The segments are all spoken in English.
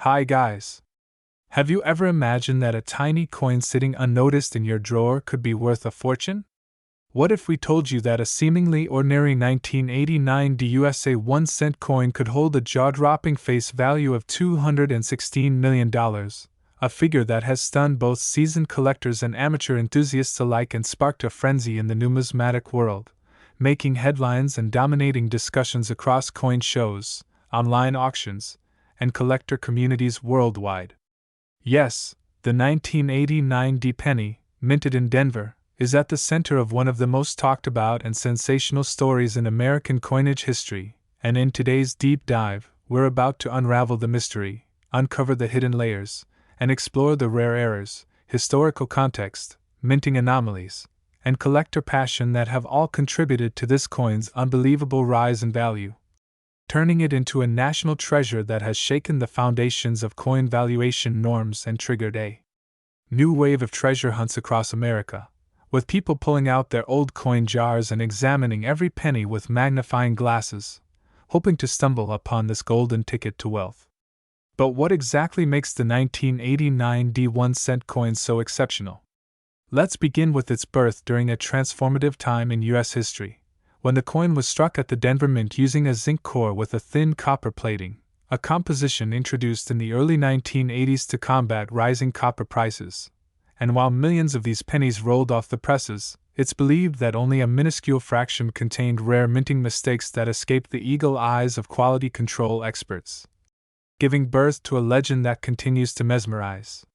Hi guys! Have you ever imagined that a tiny coin sitting unnoticed in your drawer could be worth a fortune? What if we told you that a seemingly ordinary 1989 USA 1-cent coin could hold a jaw-dropping face value of $216 million, a figure that has stunned both seasoned collectors and amateur enthusiasts alike and sparked a frenzy in the numismatic world, making headlines and dominating discussions across coin shows, online auctions, and collector communities worldwide? Yes, the 1989 penny, minted in Denver, is at the center of one of the most talked about and sensational stories in American coinage history, and in today's deep dive, we're about to unravel the mystery, uncover the hidden layers, and explore the rare errors, historical context, minting anomalies, and collector passion that have all contributed to this coin's unbelievable rise in value, turning it into a national treasure that has shaken the foundations of coin valuation norms and triggered a new wave of treasure hunts across America, with people pulling out their old coin jars and examining every penny with magnifying glasses, hoping to stumble upon this golden ticket to wealth. But what exactly makes the 1989 1-cent coin so exceptional? Let's begin with its birth during a transformative time in U.S. history, when the coin was struck at the Denver Mint using a zinc core with a thin copper plating, a composition introduced in the early 1980s to combat rising copper prices. And while millions of these pennies rolled off the presses, it's believed that only a minuscule fraction contained rare minting mistakes that escaped the eagle eyes of quality control experts, giving birth to a legend that continues to mesmerize.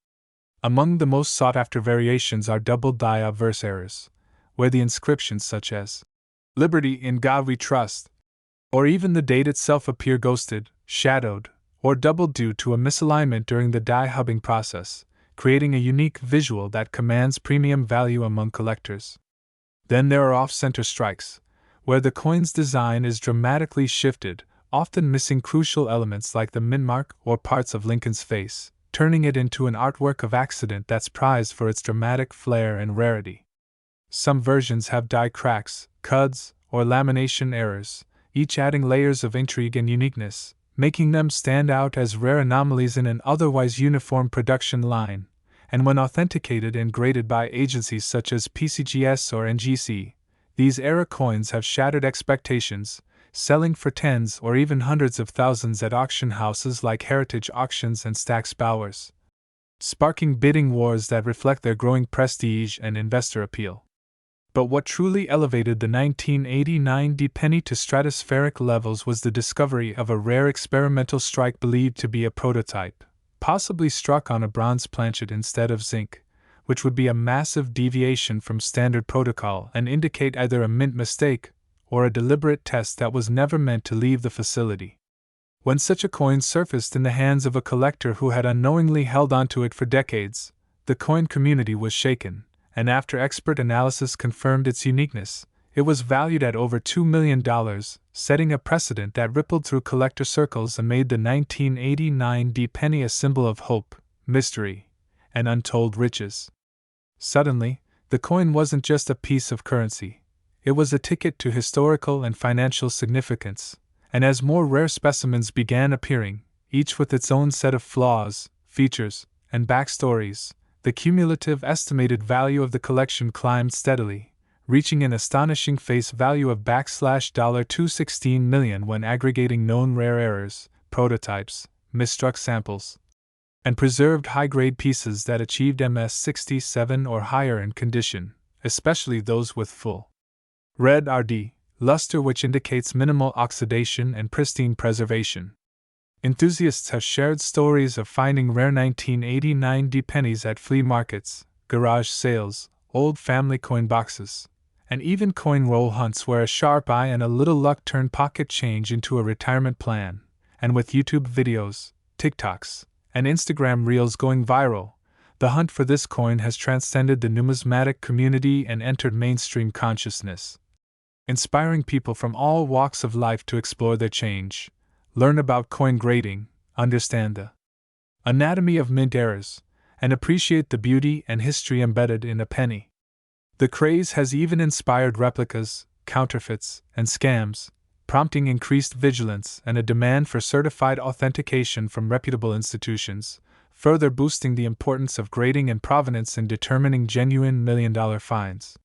Among the most sought-after variations are double dia verse errors, where the inscriptions such as "Liberty in God We Trust," or even the date itself appear ghosted, shadowed, or doubled due to a misalignment during the die hubbing process, creating a unique visual that commands premium value among collectors. Then there are off-center strikes, where the coin's design is dramatically shifted, often missing crucial elements like the mint mark or parts of Lincoln's face, turning it into an artwork of accident that's prized for its dramatic flair and rarity. Some versions have die cracks, cuds, or lamination errors, each adding layers of intrigue and uniqueness, making them stand out as rare anomalies in an otherwise uniform production line, and when authenticated and graded by agencies such as PCGS or NGC, these error coins have shattered expectations, selling for tens or even hundreds of thousands at auction houses like Heritage Auctions and Stack's Bowers, sparking bidding wars that reflect their growing prestige and investor appeal. But what truly elevated the 1989 penny to stratospheric levels was the discovery of a rare experimental strike believed to be a prototype, possibly struck on a bronze planchet instead of zinc, which would be a massive deviation from standard protocol and indicate either a mint mistake or a deliberate test that was never meant to leave the facility. When such a coin surfaced in the hands of a collector who had unknowingly held onto it for decades, the coin community was shaken, and after expert analysis confirmed its uniqueness, it was valued at over $2 million, setting a precedent that rippled through collector circles and made the 1989 penny a symbol of hope, mystery, and untold riches. Suddenly, the coin wasn't just a piece of currency. It was a ticket to historical and financial significance, and as more rare specimens began appearing, each with its own set of flaws, features, and backstories, the cumulative estimated value of the collection climbed steadily, reaching an astonishing face value of $216 million when aggregating known rare errors, prototypes, misstruck samples, and preserved high-grade pieces that achieved MS-67 or higher in condition, especially those with full rarity luster, which indicates minimal oxidation and pristine preservation. Enthusiasts have shared stories of finding rare 1989 pennies at flea markets, garage sales, old family coin boxes, and even coin roll hunts where a sharp eye and a little luck turn pocket change into a retirement plan. And with YouTube videos, TikToks, and Instagram reels going viral, the hunt for this coin has transcended the numismatic community and entered mainstream consciousness, inspiring people from all walks of life to explore their change, learn about coin grading, understand the anatomy of mint errors, and appreciate the beauty and history embedded in a penny. The craze has even inspired replicas, counterfeits, and scams, prompting increased vigilance and a demand for certified authentication from reputable institutions, further boosting the importance of grading and provenance in determining genuine million-dollar finds.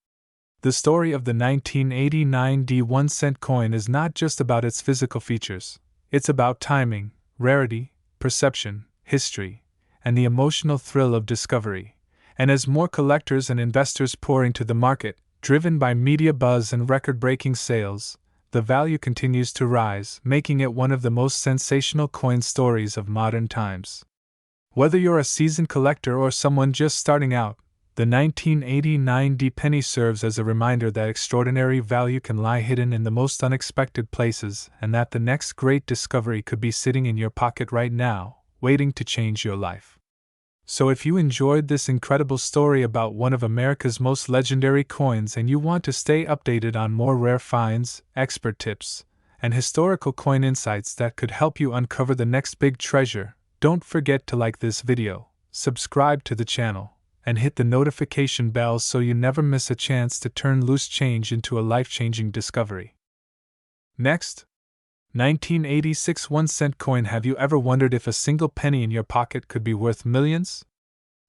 The story of the 1989 1-cent coin is not just about its physical features, it's about timing, rarity, perception, history, and the emotional thrill of discovery. And as more collectors and investors pour into the market, driven by media buzz and record-breaking sales, the value continues to rise, making it one of the most sensational coin stories of modern times. Whether you're a seasoned collector or someone just starting out, the 1989 penny serves as a reminder that extraordinary value can lie hidden in the most unexpected places and that the next great discovery could be sitting in your pocket right now, waiting to change your life. So if you enjoyed this incredible story about one of America's most legendary coins and you want to stay updated on more rare finds, expert tips, and historical coin insights that could help you uncover the next big treasure, don't forget to like this video, subscribe to the channel, and hit the notification bell so you never miss a chance to turn loose change into a life-changing discovery. Next, 1986 1-cent coin. Have you ever wondered if a single penny in your pocket could be worth millions?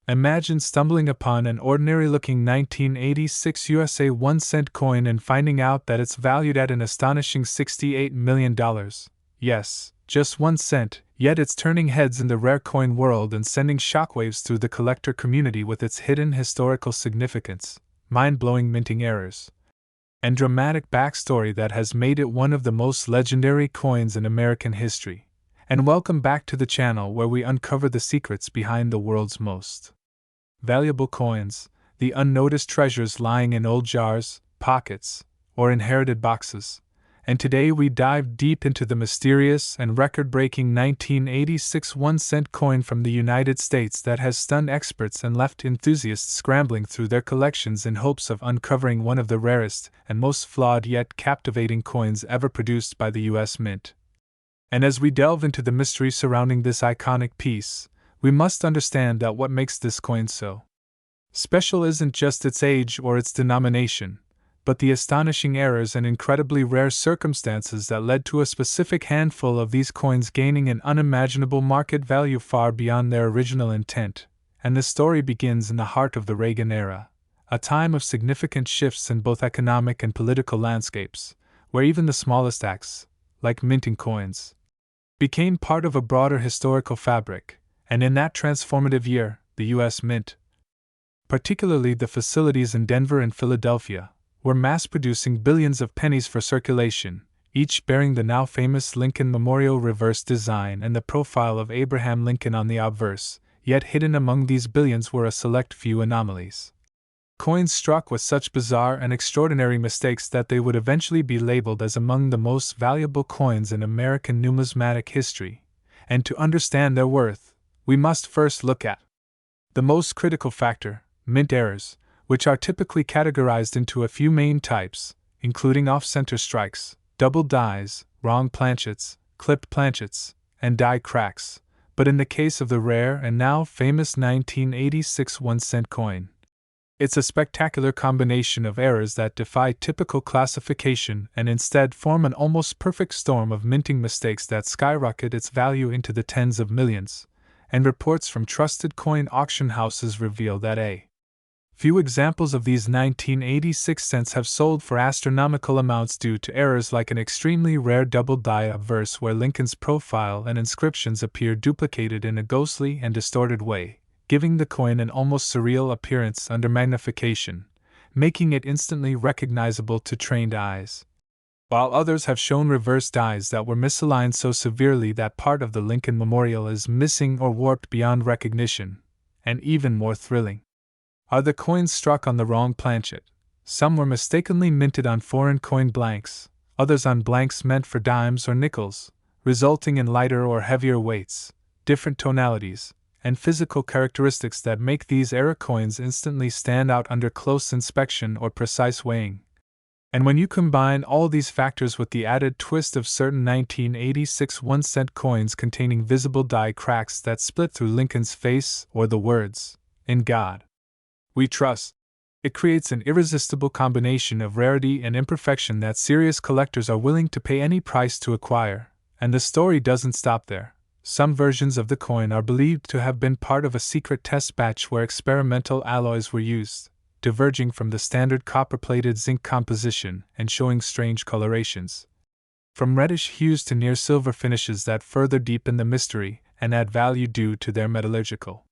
Imagine stumbling upon an ordinary-looking 1986 USA 1-cent coin and finding out that it's valued at an astonishing $68 million. Yes, just 1 cent, yet it's turning heads in the rare coin world and sending shockwaves through the collector community with its hidden historical significance, mind-blowing minting errors, and dramatic backstory that has made it one of the most legendary coins in American history. And welcome back to the channel where we uncover the secrets behind the world's most valuable coins, the unnoticed treasures lying in old jars, pockets, or inherited boxes. And today we dive deep into the mysterious and record-breaking 1986 1-cent coin from the United States that has stunned experts and left enthusiasts scrambling through their collections in hopes of uncovering one of the rarest and most flawed yet captivating coins ever produced by the U.S. Mint. And as we delve into the mystery surrounding this iconic piece, we must understand that what makes this coin so special isn't just its age or its denomination, but the astonishing errors and incredibly rare circumstances that led to a specific handful of these coins gaining an unimaginable market value far beyond their original intent. And the story begins in the heart of the Reagan era, a time of significant shifts in both economic and political landscapes, where even the smallest acts, like minting coins, became part of a broader historical fabric. And in that transformative year, the U.S. Mint, particularly the facilities in Denver and Philadelphia, were mass-producing billions of pennies for circulation, each bearing the now famous Lincoln Memorial reverse design and the profile of Abraham Lincoln on the obverse, yet hidden among these billions were a select few anomalies. Coins struck with such bizarre and extraordinary mistakes that they would eventually be labeled as among the most valuable coins in American numismatic history. And to understand their worth, we must first look at the most critical factor, mint errors, which are typically categorized into a few main types, including off-center strikes, double dies, wrong planchets, clipped planchets, and die cracks. But in the case of the rare and now famous 1986 1-cent coin, it's a spectacular combination of errors that defy typical classification and instead form an almost perfect storm of minting mistakes that skyrocket its value into the tens of millions. And reports from trusted coin auction houses reveal that a few examples of these 1986 cents have sold for astronomical amounts due to errors like an extremely rare double die obverse where Lincoln's profile and inscriptions appear duplicated in a ghostly and distorted way, giving the coin an almost surreal appearance under magnification, making it instantly recognizable to trained eyes. While others have shown reverse dies that were misaligned so severely that part of the Lincoln Memorial is missing or warped beyond recognition. And even more thrilling are the coins struck on the wrong planchet. Some were mistakenly minted on foreign coin blanks, others on blanks meant for dimes or nickels, resulting in lighter or heavier weights, different tonalities, and physical characteristics that make these error coins instantly stand out under close inspection or precise weighing. And when you combine all these factors with the added twist of certain 1986 1-cent coins containing visible die cracks that split through Lincoln's face or the words, "In God We Trust," It creates an irresistible combination of rarity and imperfection that serious collectors are willing to pay any price to acquire, and the story doesn't stop there. Some versions of the coin are believed to have been part of a secret test batch where experimental alloys were used, diverging from the standard copper-plated zinc composition and showing strange colorations, from reddish hues to near silver finishes that further deepen the mystery and add value due to their metallurgical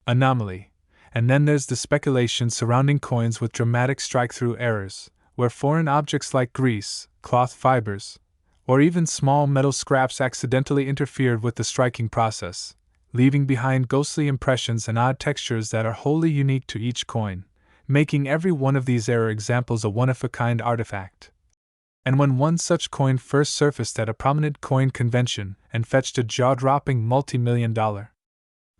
anomaly. And then there's the speculation surrounding coins with dramatic strike-through errors, where foreign objects like grease, cloth fibers, or even small metal scraps accidentally interfered with the striking process, leaving behind ghostly impressions and odd textures that are wholly unique to each coin, making every one of these error examples a one-of-a-kind artifact. And when one such coin first surfaced at a prominent coin convention and fetched a jaw-dropping multi-million-dollar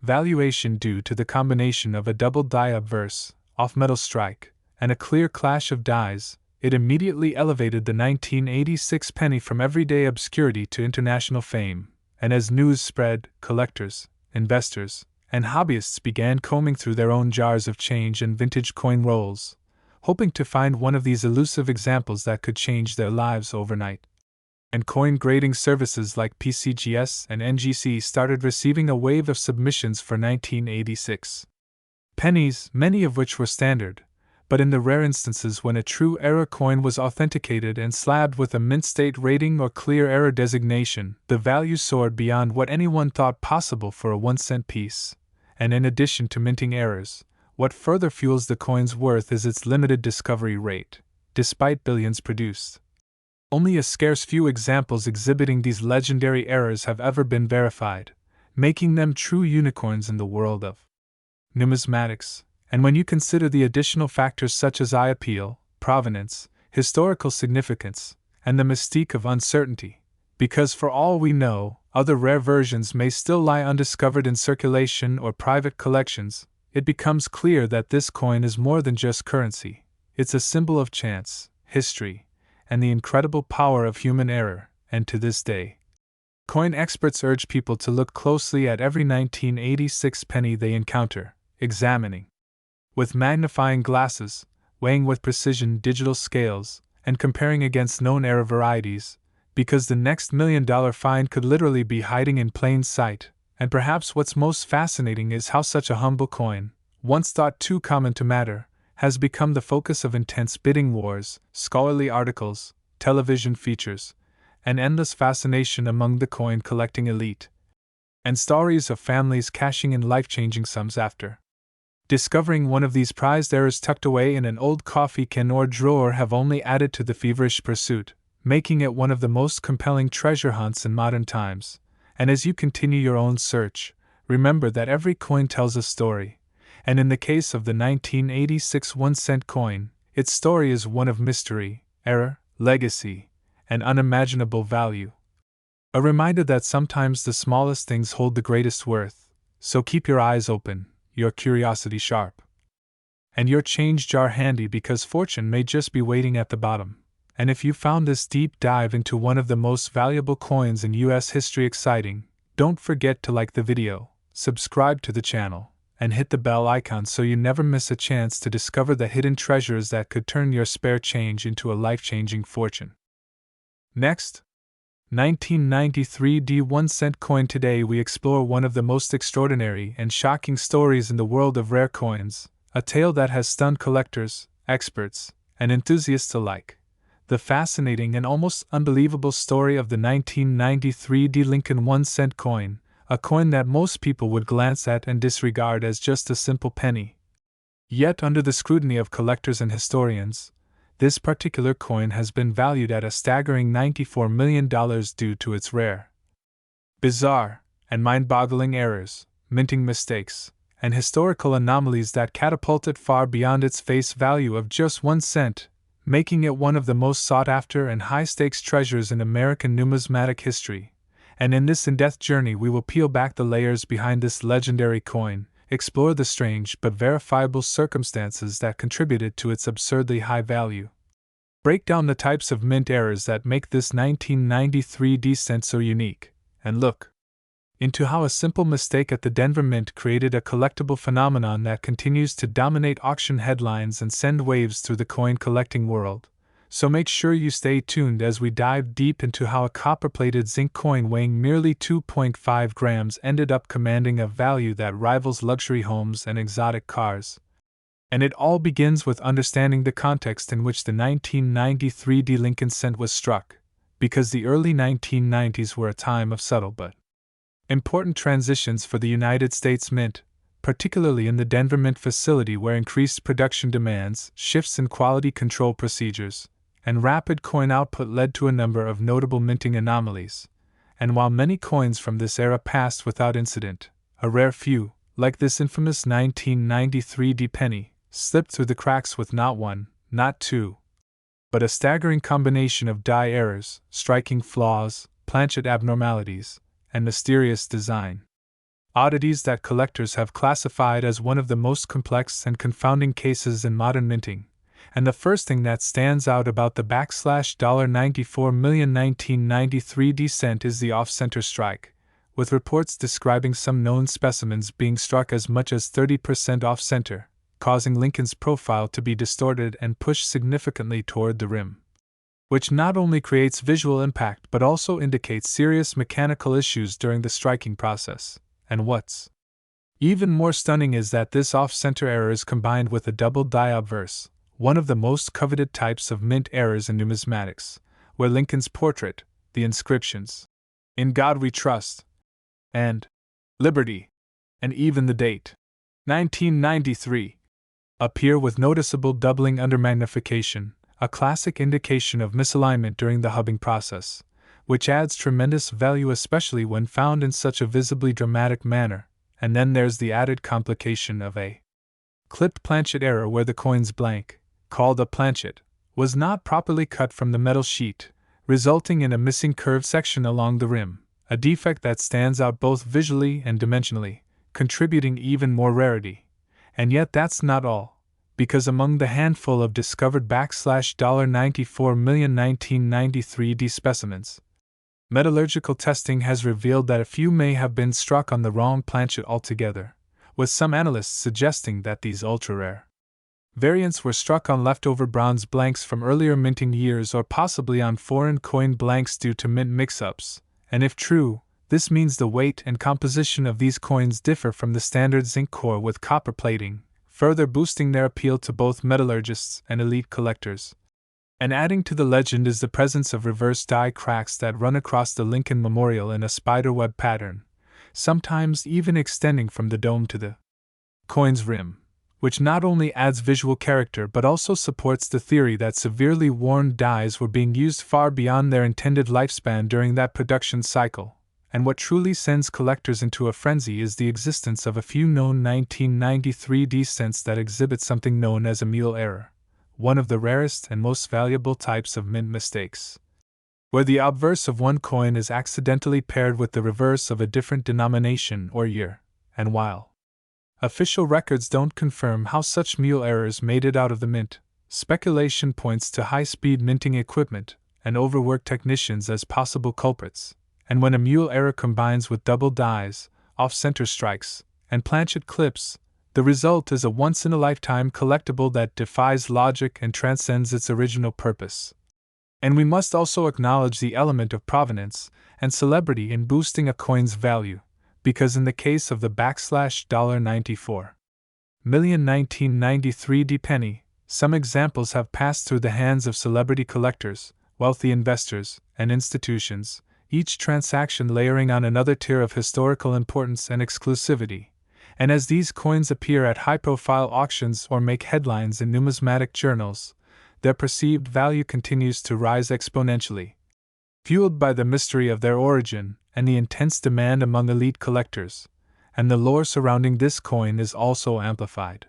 valuation due to the combination of a double die obverse, off-metal strike, and a clear clash of dies, it immediately elevated the 1986 penny from everyday obscurity to international fame, and as news spread, collectors, investors, and hobbyists began combing through their own jars of change and vintage coin rolls, hoping to find one of these elusive examples that could change their lives overnight. And coin grading services like PCGS and NGC started receiving a wave of submissions for 1986 pennies, many of which were standard, but in the rare instances when a true error coin was authenticated and slabbed with a mint state rating or clear error designation, the value soared beyond what anyone thought possible for a 1-cent piece. And in addition to minting errors, what further fuels the coin's worth is its limited discovery rate, despite billions produced. Only a scarce few examples exhibiting these legendary errors have ever been verified, making them true unicorns in the world of numismatics. And when you consider the additional factors such as eye appeal, provenance, historical significance, and the mystique of uncertainty, because for all we know, other rare versions may still lie undiscovered in circulation or private collections, it becomes clear that this coin is more than just currency. It's a symbol of chance, history, and the incredible power of human error, and to this day, coin experts urge people to look closely at every 1986 penny they encounter, examining with magnifying glasses, weighing with precision digital scales, and comparing against known error varieties, because the next $1 million find could literally be hiding in plain sight. And perhaps what's most fascinating is how such a humble coin, once thought too common to matter, has become the focus of intense bidding wars, scholarly articles, television features, and endless fascination among the coin collecting elite, and stories of families cashing in life-changing sums after discovering one of these prized errors tucked away in an old coffee can or drawer have only added to the feverish pursuit, making it one of the most compelling treasure hunts in modern times. And as you continue your own search, remember that every coin tells a story, and in the case of the 1986 1-cent coin, its story is one of mystery, error, legacy, and unimaginable value. A reminder that sometimes the smallest things hold the greatest worth, so keep your eyes open, your curiosity sharp, and your change jar handy, because fortune may just be waiting at the bottom. And if you found this deep dive into one of the most valuable coins in US history exciting, don't forget to like the video, subscribe to the channel, and hit the bell icon so you never miss a chance to discover the hidden treasures that could turn your spare change into a life-changing fortune. Next, 1993 1-cent coin. Today we explore one of the most extraordinary and shocking stories in the world of rare coins, a tale that has stunned collectors, experts, and enthusiasts alike. The fascinating and almost unbelievable story of the 1993 Lincoln 1-cent coin, a coin that most people would glance at and disregard as just a simple penny. Yet under the scrutiny of collectors and historians, this particular coin has been valued at a staggering $94 million due to its rare, bizarre, and mind-boggling errors, minting mistakes, and historical anomalies that catapult it far beyond its face value of just 1 cent, making it one of the most sought-after and high-stakes treasures in American numismatic history. And in this in-depth journey we will peel back the layers behind this legendary coin, explore the strange but verifiable circumstances that contributed to its absurdly high value, break down the types of mint errors that make this 1993 cent so unique, and look into how a simple mistake at the Denver Mint created a collectible phenomenon that continues to dominate auction headlines and send waves through the coin collecting world. So make sure you stay tuned as we dive deep into how a copper-plated zinc coin weighing merely 2.5 grams ended up commanding a value that rivals luxury homes and exotic cars. And it all begins with understanding the context in which the 1993 Lincoln cent was struck, because the early 1990s were a time of subtle but important transitions for the United States Mint, particularly in the Denver Mint facility where increased production demands, shifts in quality control procedures, and rapid coin output led to a number of notable minting anomalies. And while many coins from this era passed without incident, a rare few, like this infamous 1993 penny, slipped through the cracks with not one, not two, but a staggering combination of die errors, striking flaws, planchet abnormalities, and mysterious design oddities that collectors have classified as one of the most complex and confounding cases in modern minting. And the first thing that stands out about the $94 million 1993 cent is the off-center strike, with reports describing some known specimens being struck as much as 30% off-center, causing Lincoln's profile to be distorted and pushed significantly toward the rim, which not only creates visual impact but also indicates serious mechanical issues during the striking process. And what's even more stunning is that this off-center error is combined with a double die obverse, one of the most coveted types of mint errors in numismatics, where Lincoln's portrait, the inscriptions, "In God We Trust," and "Liberty," and even the date, 1993, appear with noticeable doubling under magnification, a classic indication of misalignment during the hubbing process, which adds tremendous value especially when found in such a visibly dramatic manner. And then there's the added complication of a clipped planchet error where the coin's blank, called a planchet, was not properly cut from the metal sheet, resulting in a missing curved section along the rim, a defect that stands out both visually and dimensionally, contributing even more rarity. And yet that's not all, because among the handful of discovered $94 million 1993 specimens, metallurgical testing has revealed that a few may have been struck on the wrong planchet altogether, with some analysts suggesting that these ultra-rare variants were struck on leftover bronze blanks from earlier minting years or possibly on foreign coin blanks due to mint mix-ups, and if true, this means the weight and composition of these coins differ from the standard zinc core with copper plating, further boosting their appeal to both metallurgists and elite collectors. And adding to the legend is the presence of reverse die cracks that run across the Lincoln Memorial in a spiderweb pattern, sometimes even extending from the dome to the coin's rim, which not only adds visual character but also supports the theory that severely worn dies were being used far beyond their intended lifespan during that production cycle. And what truly sends collectors into a frenzy is the existence of a few known 1993 cents that exhibit something known as a mule error, one of the rarest and most valuable types of mint mistakes, where the obverse of one coin is accidentally paired with the reverse of a different denomination or year. And while official records don't confirm how such mule errors made it out of the mint, speculation points to high-speed minting equipment and overworked technicians as possible culprits. And when a mule error combines with double dies, off-center strikes, and planchet clips, the result is a once-in-a-lifetime collectible that defies logic and transcends its original purpose. And we must also acknowledge the element of provenance and celebrity in boosting a coin's value, because in the case of the $94 million 1993 penny, some examples have passed through the hands of celebrity collectors, wealthy investors, and institutions, each transaction layering on another tier of historical importance and exclusivity. And as these coins appear at high-profile auctions or make headlines in numismatic journals, their perceived value continues to rise exponentially, fueled by the mystery of their origin and the intense demand among elite collectors, and the lore surrounding this coin is also amplified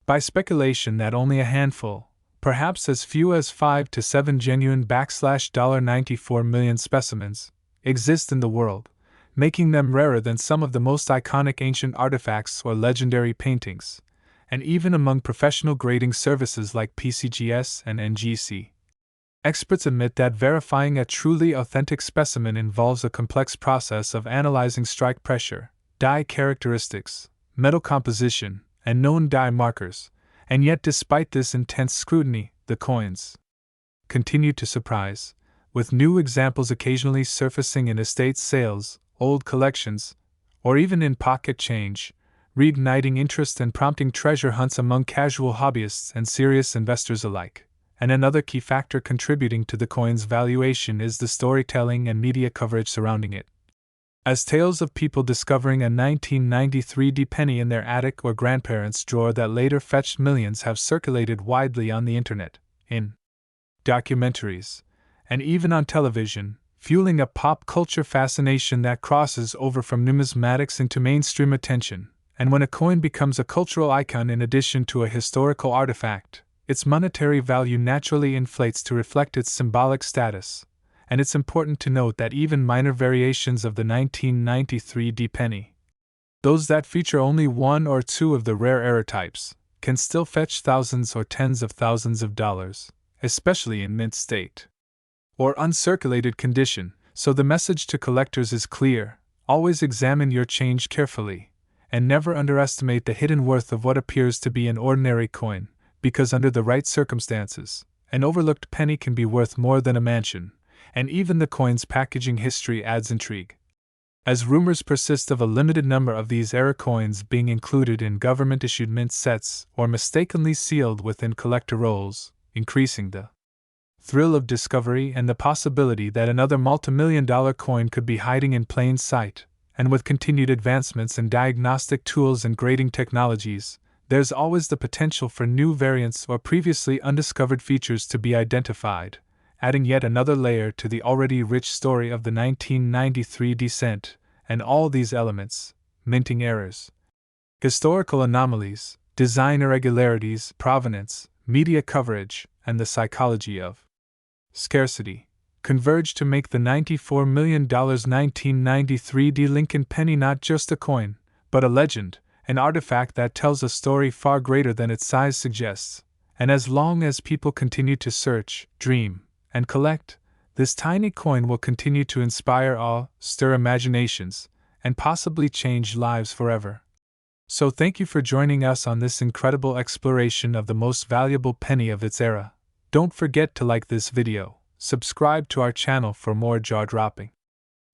by speculation that only a handful, perhaps as few as 5 to 7 genuine $94 million specimens, exist in the world, making them rarer than some of the most iconic ancient artifacts or legendary paintings, and even among professional grading services like PCGS and NGC. Experts admit that verifying a truly authentic specimen involves a complex process of analyzing strike pressure, die characteristics, metal composition, and known die markers, and yet despite this intense scrutiny, the coins continue to surprise, with new examples occasionally surfacing in estate sales, old collections, or even in pocket change, reigniting interest and prompting treasure hunts among casual hobbyists and serious investors alike. And another key factor contributing to the coin's valuation is the storytelling and media coverage surrounding it. As tales of people discovering a 1993 penny in their attic or grandparents' drawer that later fetched millions have circulated widely on the internet, in documentaries, and even on television, fueling a pop culture fascination that crosses over from numismatics into mainstream attention. And when a coin becomes a cultural icon in addition to a historical artifact, its monetary value naturally inflates to reflect its symbolic status. And it's important to note that even minor variations of the 1993 penny, those that feature only one or two of the rare error types, can still fetch thousands or tens of thousands of dollars, especially in mint state or uncirculated condition. So the message to collectors is clear: always examine your change carefully, and never underestimate the hidden worth of what appears to be an ordinary coin, because under the right circumstances, an overlooked penny can be worth more than a mansion. And even the coin's packaging history adds intrigue, as rumors persist of a limited number of these error coins being included in government-issued mint sets or mistakenly sealed within collector rolls, increasing the thrill of discovery and the possibility that another multimillion-dollar coin could be hiding in plain sight. And with continued advancements in diagnostic tools and grading technologies, there's always the potential for new variants or previously undiscovered features to be identified, adding yet another layer to the already rich story of the 1993 descent. And all these elements, minting errors, historical anomalies, design irregularities, provenance, media coverage, and the psychology of scarcity, converge to make the $94 million 1993 Lincoln penny not just a coin, but a legend, an artifact that tells a story far greater than its size suggests. And as long as people continue to search, dream, and collect, this tiny coin will continue to inspire awe, stir imaginations, and possibly change lives forever. So thank you for joining us on this incredible exploration of the most valuable penny of its era. Don't forget to like this video, subscribe to our channel for more jaw-dropping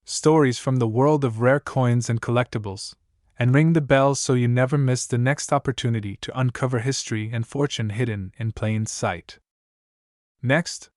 stories from the world of rare coins and collectibles, and ring the bell so you never miss the next opportunity to uncover history and fortune hidden in plain sight. Next,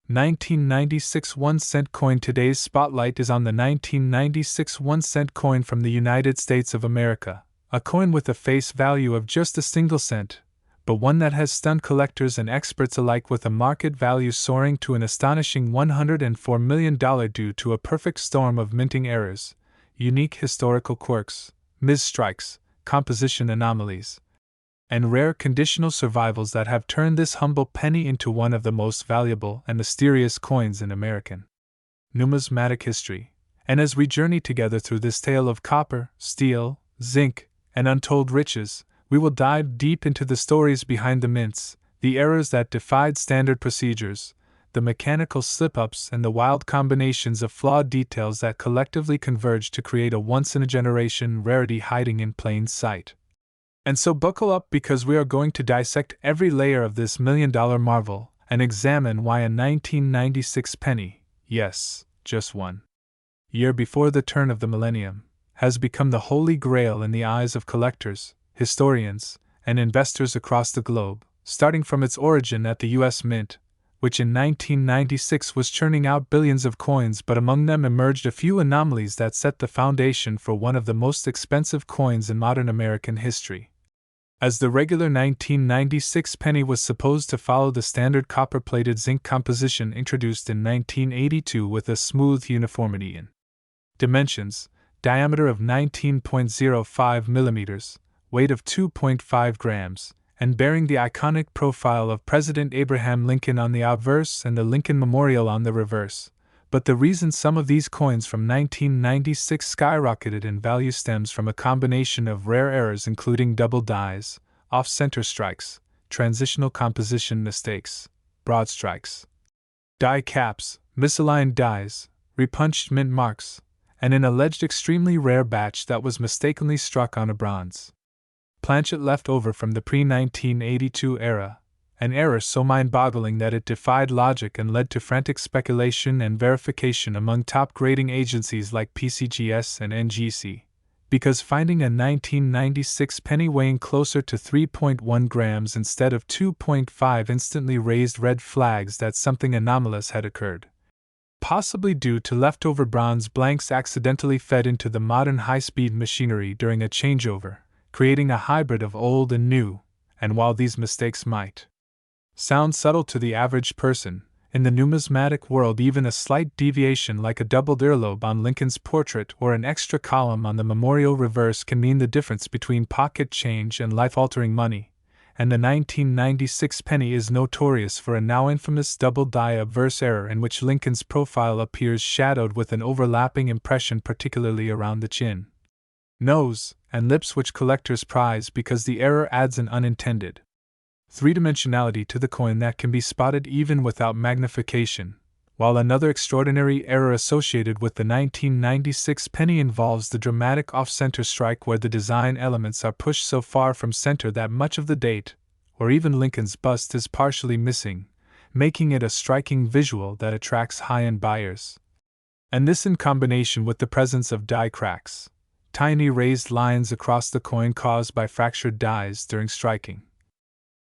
1996 1-cent coin. Today's spotlight is on the 1996 1-cent coin from the United States of America, a coin with a face value of just a single cent, but one that has stunned collectors and experts alike, with a market value soaring to an astonishing $104 million due to a perfect storm of minting errors, unique historical quirks, misstrikes, composition anomalies, and rare conditional survivals that have turned this humble penny into one of the most valuable and mysterious coins in American numismatic history. And as we journey together through this tale of copper, steel, zinc, and untold riches, we will dive deep into the stories behind the mints, the errors that defied standard procedures, the mechanical slip-ups, and the wild combinations of flawed details that collectively converge to create a once-in-a-generation rarity hiding in plain sight. And so buckle up, because we are going to dissect every layer of this million-dollar marvel and examine why a 1996 penny, yes, just 1 year before the turn of the millennium, has become the holy grail in the eyes of collectors, historians, and investors across the globe, starting from its origin at the U.S. Mint, which in 1996 was churning out billions of coins, but among them emerged a few anomalies that set the foundation for one of the most expensive coins in modern American history. As the regular 1996 penny was supposed to follow the standard copper-plated zinc composition introduced in 1982 with a smooth uniformity in dimensions, diameter of 19.05 millimeters, weight of 2.5 grams, and bearing the iconic profile of President Abraham Lincoln on the obverse and the Lincoln Memorial on the reverse. But the reason some of these coins from 1996 skyrocketed in value stems from a combination of rare errors, including double dies, off-center strikes, transitional composition mistakes, broad strikes, die caps, misaligned dies, repunched mint marks, and an alleged extremely rare batch that was mistakenly struck on a bronze planchet left over from the pre-1982 era, an error so mind-boggling that it defied logic and led to frantic speculation and verification among top grading agencies like PCGS and NGC, because finding a 1996 penny weighing closer to 3.1 grams instead of 2.5 instantly raised red flags that something anomalous had occurred. Possibly due to leftover bronze blanks accidentally fed into the modern high-speed machinery during a changeover, creating a hybrid of old and new, and while these mistakes might sound subtle to the average person, in the numismatic world even a slight deviation like a doubled earlobe on Lincoln's portrait or an extra column on the memorial reverse can mean the difference between pocket change and life-altering money, and the 1996 penny is notorious for a now infamous double-die obverse error in which Lincoln's profile appears shadowed with an overlapping impression particularly around the chin, nose, and lips which collectors prize because the error adds an unintended three-dimensionality to the coin that can be spotted even without magnification, while another extraordinary error associated with the 1996 penny involves the dramatic off-center strike where the design elements are pushed so far from center that much of the date, or even Lincoln's bust, is partially missing, making it a striking visual that attracts high-end buyers. And this in combination with the presence of die cracks, tiny raised lines across the coin caused by fractured dies during striking,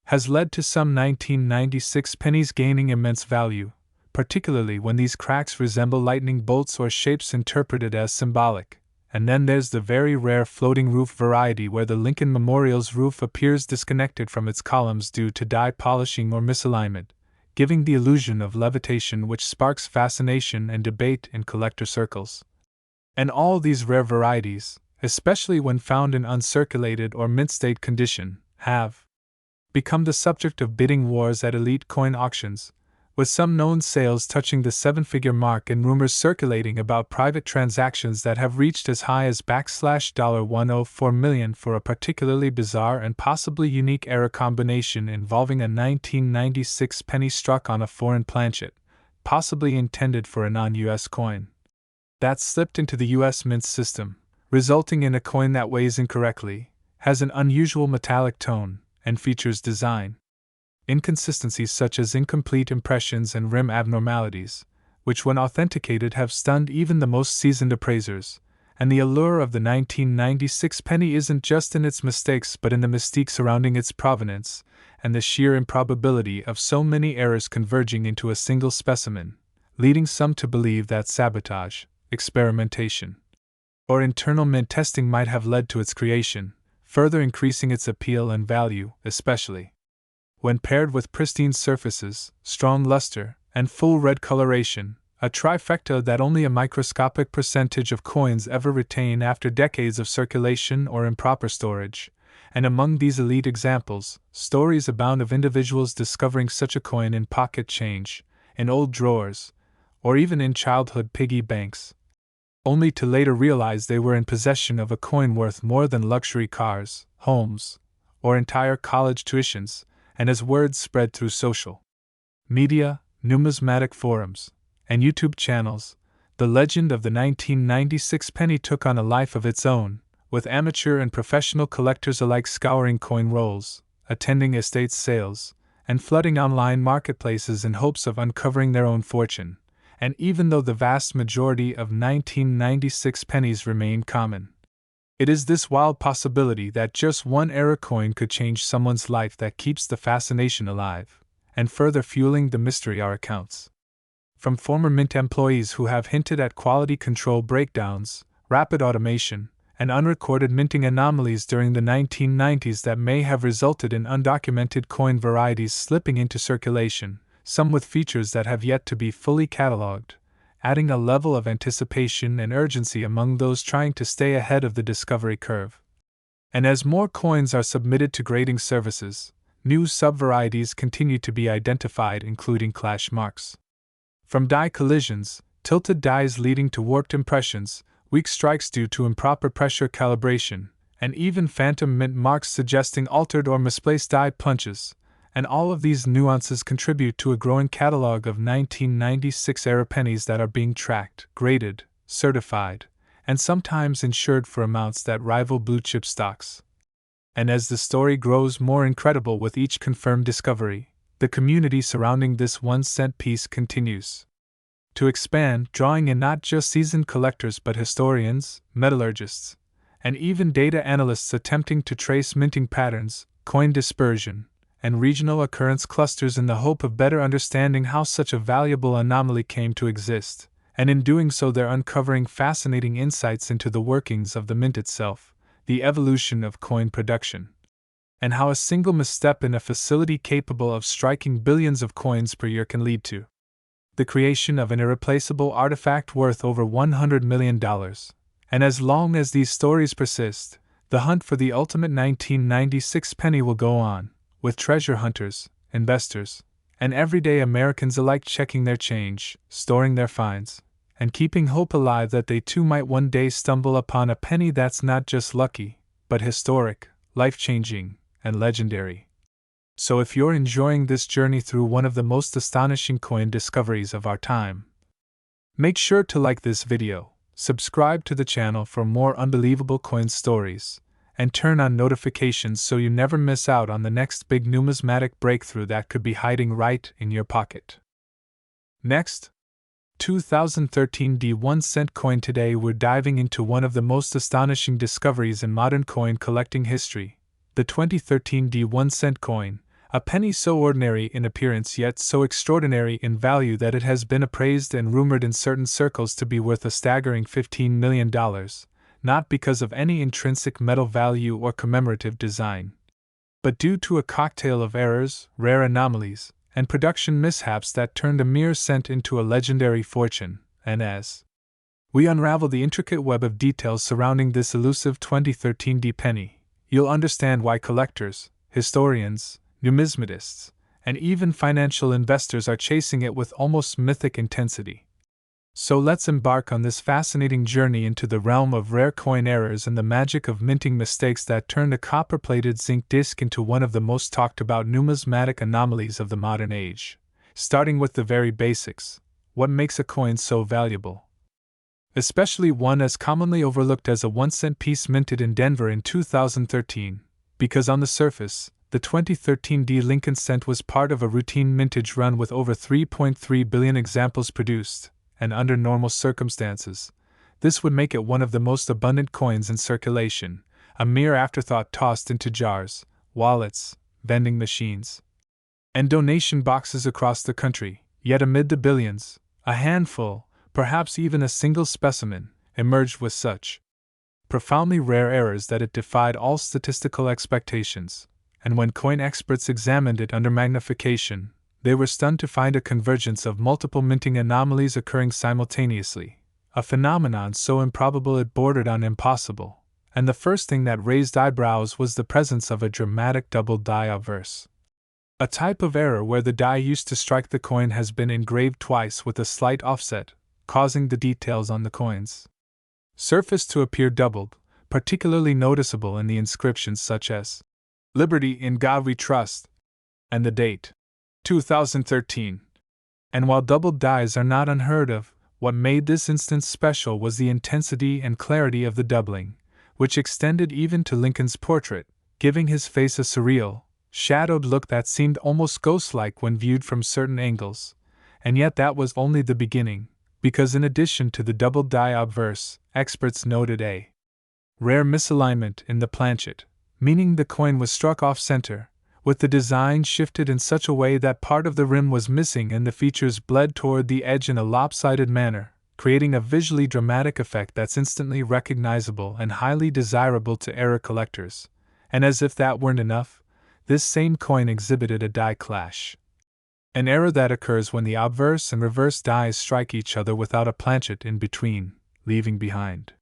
has led to some 1996 pennies gaining immense value, particularly when these cracks resemble lightning bolts or shapes interpreted as symbolic. And then there's the very rare floating roof variety where the Lincoln Memorial's roof appears disconnected from its columns due to die polishing or misalignment, giving the illusion of levitation which sparks fascination and debate in collector circles. And all these rare varieties, especially when found in uncirculated or mint-state condition, have become the subject of bidding wars at elite coin auctions, with some known sales touching the seven-figure mark and rumors circulating about private transactions that have reached as high as $104 million for a particularly bizarre and possibly unique error combination involving a 1996 penny struck on a foreign planchet, possibly intended for a non-US coin that slipped into the US mint system, resulting in a coin that weighs incorrectly, has an unusual metallic tone, and features design inconsistencies such as incomplete impressions and rim abnormalities, which when authenticated have stunned even the most seasoned appraisers. And the allure of the 1996 penny isn't just in its mistakes but in the mystique surrounding its provenance, and the sheer improbability of so many errors converging into a single specimen, leading some to believe that sabotage, experimentation, or internal mint testing might have led to its creation, further increasing its appeal and value, especially when paired with pristine surfaces, strong luster, and full red coloration, a trifecta that only a microscopic percentage of coins ever retain after decades of circulation or improper storage. And among these elite examples, stories abound of individuals discovering such a coin in pocket change, in old drawers, or even in childhood piggy banks, only to later realize they were in possession of a coin worth more than luxury cars, homes, or entire college tuitions. And as word spread through social media, numismatic forums, and YouTube channels, the legend of the 1996 penny took on a life of its own, with amateur and professional collectors alike scouring coin rolls, attending estate sales, and flooding online marketplaces in hopes of uncovering their own fortune. And even though the vast majority of 1996 pennies remain common, it is this wild possibility that just one error coin could change someone's life that keeps the fascination alive, and further fueling the mystery are accounts from former Mint employees who have hinted at quality control breakdowns, rapid automation, and unrecorded minting anomalies during the 1990s that may have resulted in undocumented coin varieties slipping into circulation, some with features that have yet to be fully catalogued, adding a level of anticipation and urgency among those trying to stay ahead of the discovery curve. And as more coins are submitted to grading services, new subvarieties continue to be identified, including clash marks from die collisions, tilted dies leading to warped impressions, weak strikes due to improper pressure calibration, and even phantom mint marks suggesting altered or misplaced die punches, and all of these nuances contribute to a growing catalog of 1996-era pennies that are being tracked, graded, certified, and sometimes insured for amounts that rival blue-chip stocks. And as the story grows more incredible with each confirmed discovery, the community surrounding this 1-cent piece continues to expand, drawing in not just seasoned collectors but historians, metallurgists, and even data analysts attempting to trace minting patterns, coin dispersion, and regional occurrence clusters in the hope of better understanding how such a valuable anomaly came to exist, and in doing so they're uncovering fascinating insights into the workings of the mint itself, the evolution of coin production, and how a single misstep in a facility capable of striking billions of coins per year can lead to the creation of an irreplaceable artifact worth over $100 million. And as long as these stories persist, the hunt for the ultimate 1996 penny will go on, with treasure hunters, investors, and everyday Americans alike checking their change, storing their finds, and keeping hope alive that they too might one day stumble upon a penny that's not just lucky, but historic, life-changing, and legendary. So if you're enjoying this journey through one of the most astonishing coin discoveries of our time, make sure to like this video, subscribe to the channel for more unbelievable coin stories, and turn on notifications so you never miss out on the next big numismatic breakthrough that could be hiding right in your pocket. Next, 2013 D1-cent coin. Today we're diving into one of the most astonishing discoveries in modern coin collecting history, the 2013 D1-cent coin, a penny so ordinary in appearance yet so extraordinary in value that it has been appraised and rumored in certain circles to be worth a staggering $15 million, not because of any intrinsic metal value or commemorative design, but due to a cocktail of errors, rare anomalies, and production mishaps that turned a mere cent into a legendary fortune. And as we unravel the intricate web of details surrounding this elusive 2013 D penny, you'll understand why collectors, historians, numismatists, and even financial investors are chasing it with almost mythic intensity. So let's embark on this fascinating journey into the realm of rare coin errors and the magic of minting mistakes that turned a copper-plated zinc disc into one of the most talked-about numismatic anomalies of the modern age. Starting with the very basics, what makes a coin so valuable? Especially one as commonly overlooked as a 1-cent piece minted in Denver in 2013, because on the surface, the 2013 D Lincoln cent was part of a routine mintage run with over 3.3 billion examples produced, and under normal circumstances, this would make it one of the most abundant coins in circulation, a mere afterthought tossed into jars, wallets, vending machines, and donation boxes across the country. Yet amid the billions, a handful, perhaps even a single specimen, emerged with such profoundly rare errors that it defied all statistical expectations, and when coin experts examined it under magnification, they were stunned to find a convergence of multiple minting anomalies occurring simultaneously, a phenomenon so improbable it bordered on impossible, and the first thing that raised eyebrows was the presence of a dramatic doubled die obverse. A type of error where the die used to strike the coin has been engraved twice with a slight offset, causing the details on the coin's surface to appear doubled, particularly noticeable in the inscriptions such as "Liberty in God We Trust," and the date 2013. And while doubled dies are not unheard of, what made this instance special was the intensity and clarity of the doubling, which extended even to Lincoln's portrait, giving his face a surreal, shadowed look that seemed almost ghost-like when viewed from certain angles. And yet that was only the beginning, because in addition to the doubled die obverse, experts noted a rare misalignment in the planchet, meaning the coin was struck off-center, with the design shifted in such a way that part of the rim was missing and the features bled toward the edge in a lopsided manner, creating a visually dramatic effect that's instantly recognizable and highly desirable to error collectors. And as if that weren't enough, this same coin exhibited a die clash, an error that occurs when the obverse and reverse dies strike each other without a planchet in between, leaving behind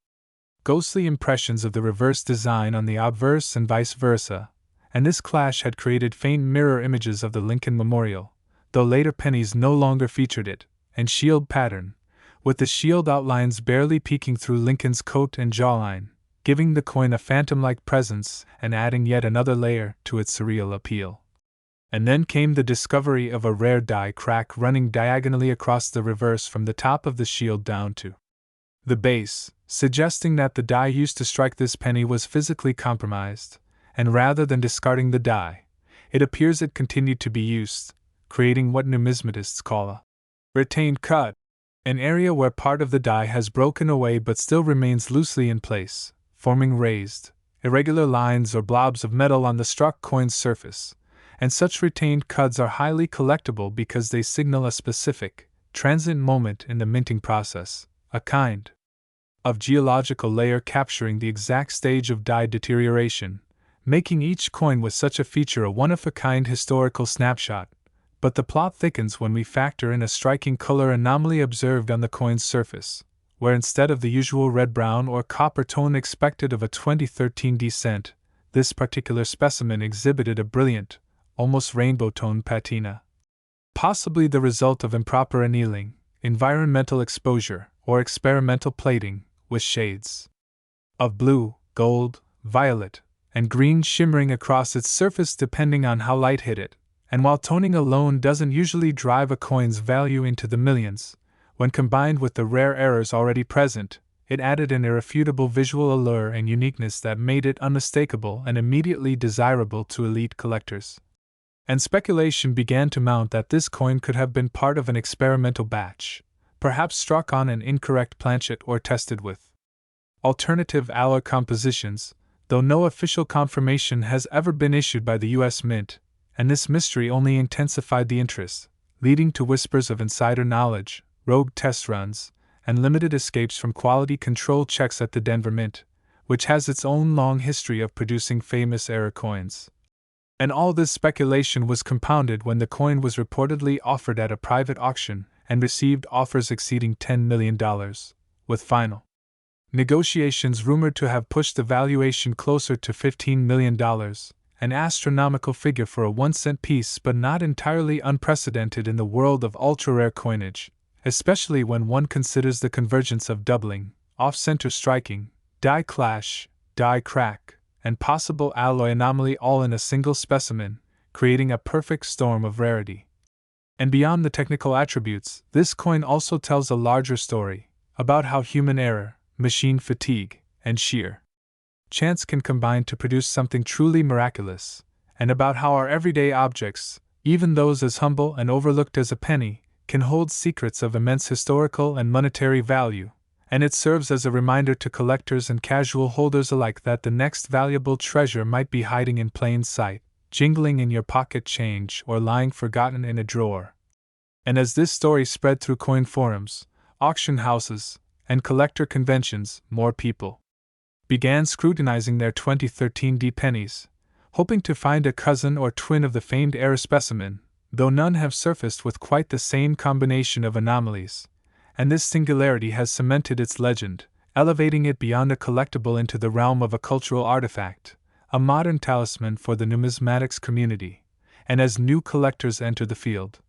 ghostly impressions of the reverse design on the obverse and vice versa, and this clash had created faint mirror images of the Lincoln Memorial, though later pennies no longer featured it, and shield pattern, with the shield outlines barely peeking through Lincoln's coat and jawline, giving the coin a phantom-like presence and adding yet another layer to its surreal appeal. And then came the discovery of a rare die crack running diagonally across the reverse from the top of the shield down to the base, suggesting that the die used to strike this penny was physically compromised, and rather than discarding the die, it appears it continued to be used, creating what numismatists call a retained cut, an area where part of the die has broken away but still remains loosely in place, forming raised, irregular lines or blobs of metal on the struck coin's surface, and such retained cuds are highly collectible because they signal a specific, transient moment in the minting process, a kind of geological layer capturing the exact stage of die deterioration, making each coin with such a feature a one-of-a-kind historical snapshot. But the plot thickens when we factor in a striking color anomaly observed on the coin's surface, where instead of the usual red-brown or copper tone expected of a 2013 descent, this particular specimen exhibited a brilliant, almost rainbow-toned patina. Possibly the result of improper annealing, environmental exposure, or experimental plating, with shades of blue, gold, violet, and green shimmering across its surface depending on how light hit it. And while toning alone doesn't usually drive a coin's value into the millions, when combined with the rare errors already present, it added an irrefutable visual allure and uniqueness that made it unmistakable and immediately desirable to elite collectors. And speculation began to mount that this coin could have been part of an experimental batch, perhaps struck on an incorrect planchet or tested with alternative alloy compositions, though no official confirmation has ever been issued by the U.S. Mint, and this mystery only intensified the interest, leading to whispers of insider knowledge, rogue test runs, and limited escapes from quality control checks at the Denver Mint, which has its own long history of producing famous error coins. And all this speculation was compounded when the coin was reportedly offered at a private auction and received offers exceeding $10 million, with final negotiations rumored to have pushed the valuation closer to $15 million. An astronomical figure for a 1-cent piece, but not entirely unprecedented in the world of ultra-rare coinage, especially when one considers the convergence of doubling, off-center striking, die clash, die crack, and possible alloy anomaly all in a single specimen, creating a perfect storm of rarity. And beyond the technical attributes, this coin also tells a larger story about how human error, machine fatigue, and sheer chance can combine to produce something truly miraculous, and about how our everyday objects, even those as humble and overlooked as a penny, can hold secrets of immense historical and monetary value, and it serves as a reminder to collectors and casual holders alike that the next valuable treasure might be hiding in plain sight, jingling in your pocket change or lying forgotten in a drawer. And as this story spread through coin forums, auction houses, and collector conventions, more people began scrutinizing their 2013 D pennies, hoping to find a cousin or twin of the famed error specimen, though none have surfaced with quite the same combination of anomalies, and this singularity has cemented its legend, elevating it beyond a collectible into the realm of a cultural artifact, a modern talisman for the numismatics community, and as new collectors enter the field.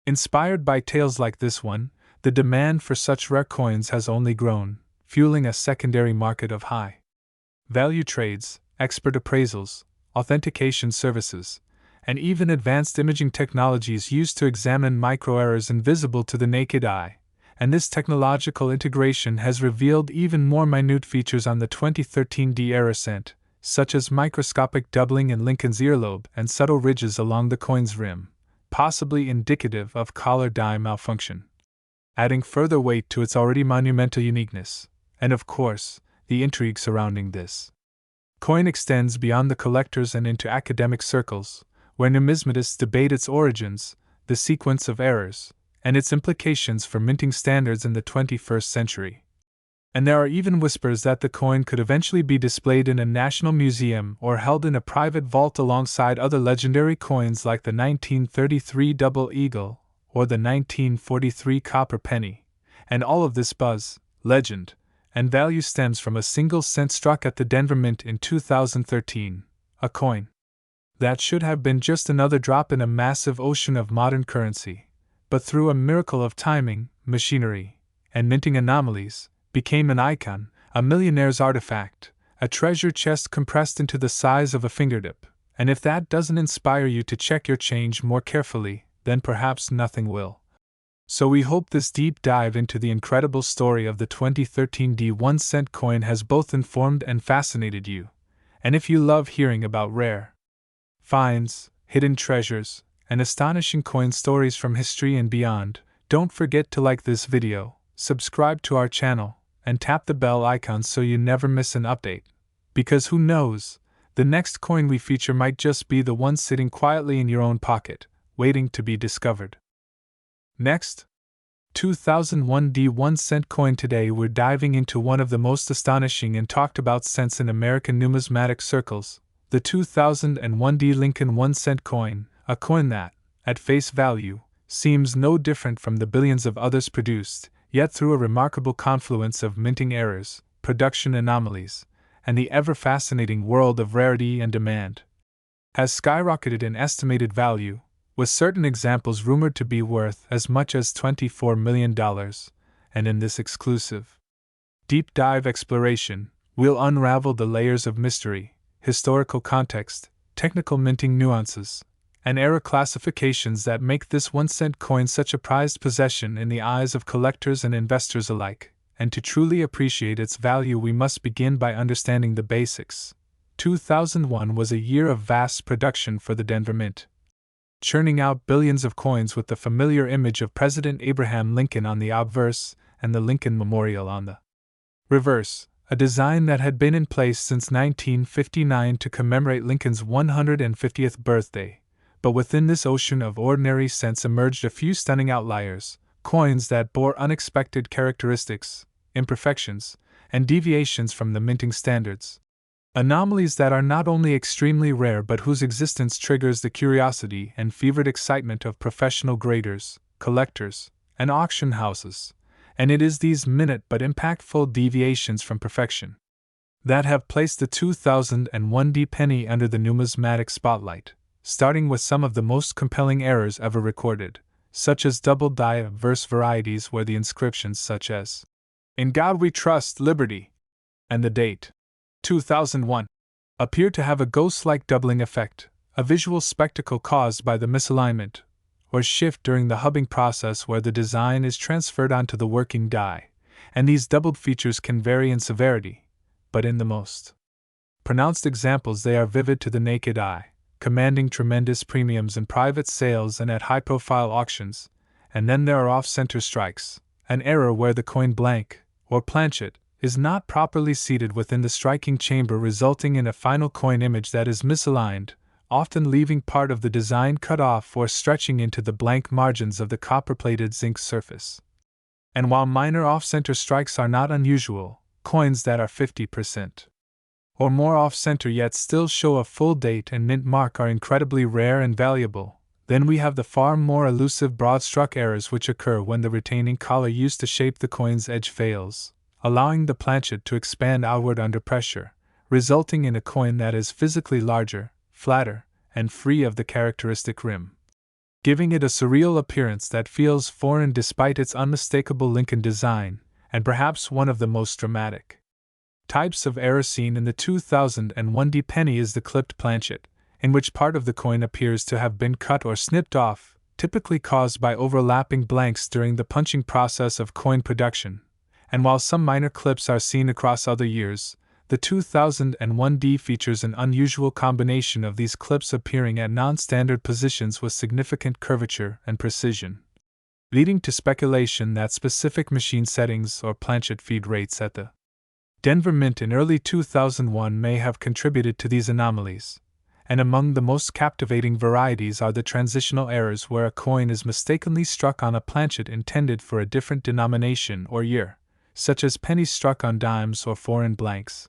Inspired by tales like this one, the demand for such rare coins has only grown, fueling a secondary market of high-value trades, expert appraisals, authentication services, and even advanced imaging technologies used to examine microerrors invisible to the naked eye, and this technological integration has revealed even more minute features on the 2013 D error cent, such as microscopic doubling in Lincoln's earlobe and subtle ridges along the coin's rim, possibly indicative of collar die malfunction, adding further weight to its already monumental uniqueness. And of course, the intrigue surrounding this coin extends beyond the collectors and into academic circles, where numismatists debate its origins, the sequence of errors, and its implications for minting standards in the 21st century. And there are even whispers that the coin could eventually be displayed in a national museum or held in a private vault alongside other legendary coins like the 1933 double eagle or the 1943 copper penny, and all of this buzz, legend, and value stems from a single cent struck at the Denver Mint in 2013, a coin that should have been just another drop in a massive ocean of modern currency, but through a miracle of timing, machinery, and minting anomalies, became an icon, a millionaire's artifact, a treasure chest compressed into the size of a fingertip, And if that doesn't inspire you to check your change more carefully, then perhaps nothing will. So we hope this deep dive into the incredible story of the 2013 1-cent coin has both informed and fascinated you. And if you love hearing about rare finds, hidden treasures, and astonishing coin stories from history and beyond, don't forget to like this video, subscribe to our channel, and tap the bell icon so you never miss an update. Because who knows, the next coin we feature might just be the one sitting quietly in your own pocket, waiting to be discovered. Next, 2001 1-cent coin. Today we're diving into one of the most astonishing and talked about cents in American numismatic circles, the 2001 Lincoln 1-cent coin, a coin that, at face value, seems no different from the billions of others produced, yet through a remarkable confluence of minting errors, production anomalies, and the ever-fascinating world of rarity and demand, has skyrocketed in estimated value, with certain examples rumored to be worth as much as $24 million, and in this exclusive deep dive exploration, we'll unravel the layers of mystery, historical context, technical minting nuances, and error classifications that make this 1-cent coin such a prized possession in the eyes of collectors and investors alike. And to truly appreciate its value, we must begin by understanding the basics. 2001 was a year of vast production for the Denver Mint, churning out billions of coins with the familiar image of President Abraham Lincoln on the obverse and the Lincoln Memorial on the reverse, a design that had been in place since 1959 to commemorate Lincoln's 150th birthday. But within this ocean of ordinary cents emerged a few stunning outliers, coins that bore unexpected characteristics, imperfections, and deviations from the minting standards. Anomalies that are not only extremely rare but whose existence triggers the curiosity and fevered excitement of professional graders, collectors, and auction houses. And it is these minute but impactful deviations from perfection that have placed the 2001 penny under the numismatic spotlight, starting with some of the most compelling errors ever recorded, such as double die verse varieties where the inscriptions such as "In God We Trust, Liberty," and the date 2001 appear to have a ghost-like doubling effect, a visual spectacle caused by the misalignment or shift during the hubbing process where the design is transferred onto the working die, and these doubled features can vary in severity, but in the most pronounced examples they are vivid to the naked eye, commanding tremendous premiums in private sales and at high-profile auctions. And then there are off-center strikes, an error where the coin blank, or planchet, is not properly seated within the striking chamber, resulting in a final coin image that is misaligned, often leaving part of the design cut off or stretching into the blank margins of the copper-plated zinc surface. And while minor off-center strikes are not unusual, coins that are 50% or more off-center yet still show a full date and mint mark are incredibly rare and valuable. Then we have the far more elusive broad-struck errors which occur when the retaining collar used to shape the coin's edge fails, allowing the planchet to expand outward under pressure, resulting in a coin that is physically larger, flatter, and free of the characteristic rim, giving it a surreal appearance that feels foreign despite its unmistakable Lincoln design, and perhaps one of the most dramatic types of error seen in the 2001 penny is the clipped planchet, in which part of the coin appears to have been cut or snipped off, typically caused by overlapping blanks during the punching process of coin production. And while some minor clips are seen across other years, the 2001 features an unusual combination of these clips appearing at non-standard positions with significant curvature and precision, leading to speculation that specific machine settings or planchet feed rates at the Denver Mint in early 2001 may have contributed to these anomalies. And among the most captivating varieties are the transitional errors where a coin is mistakenly struck on a planchet intended for a different denomination or year, such as pennies struck on dimes or foreign blanks,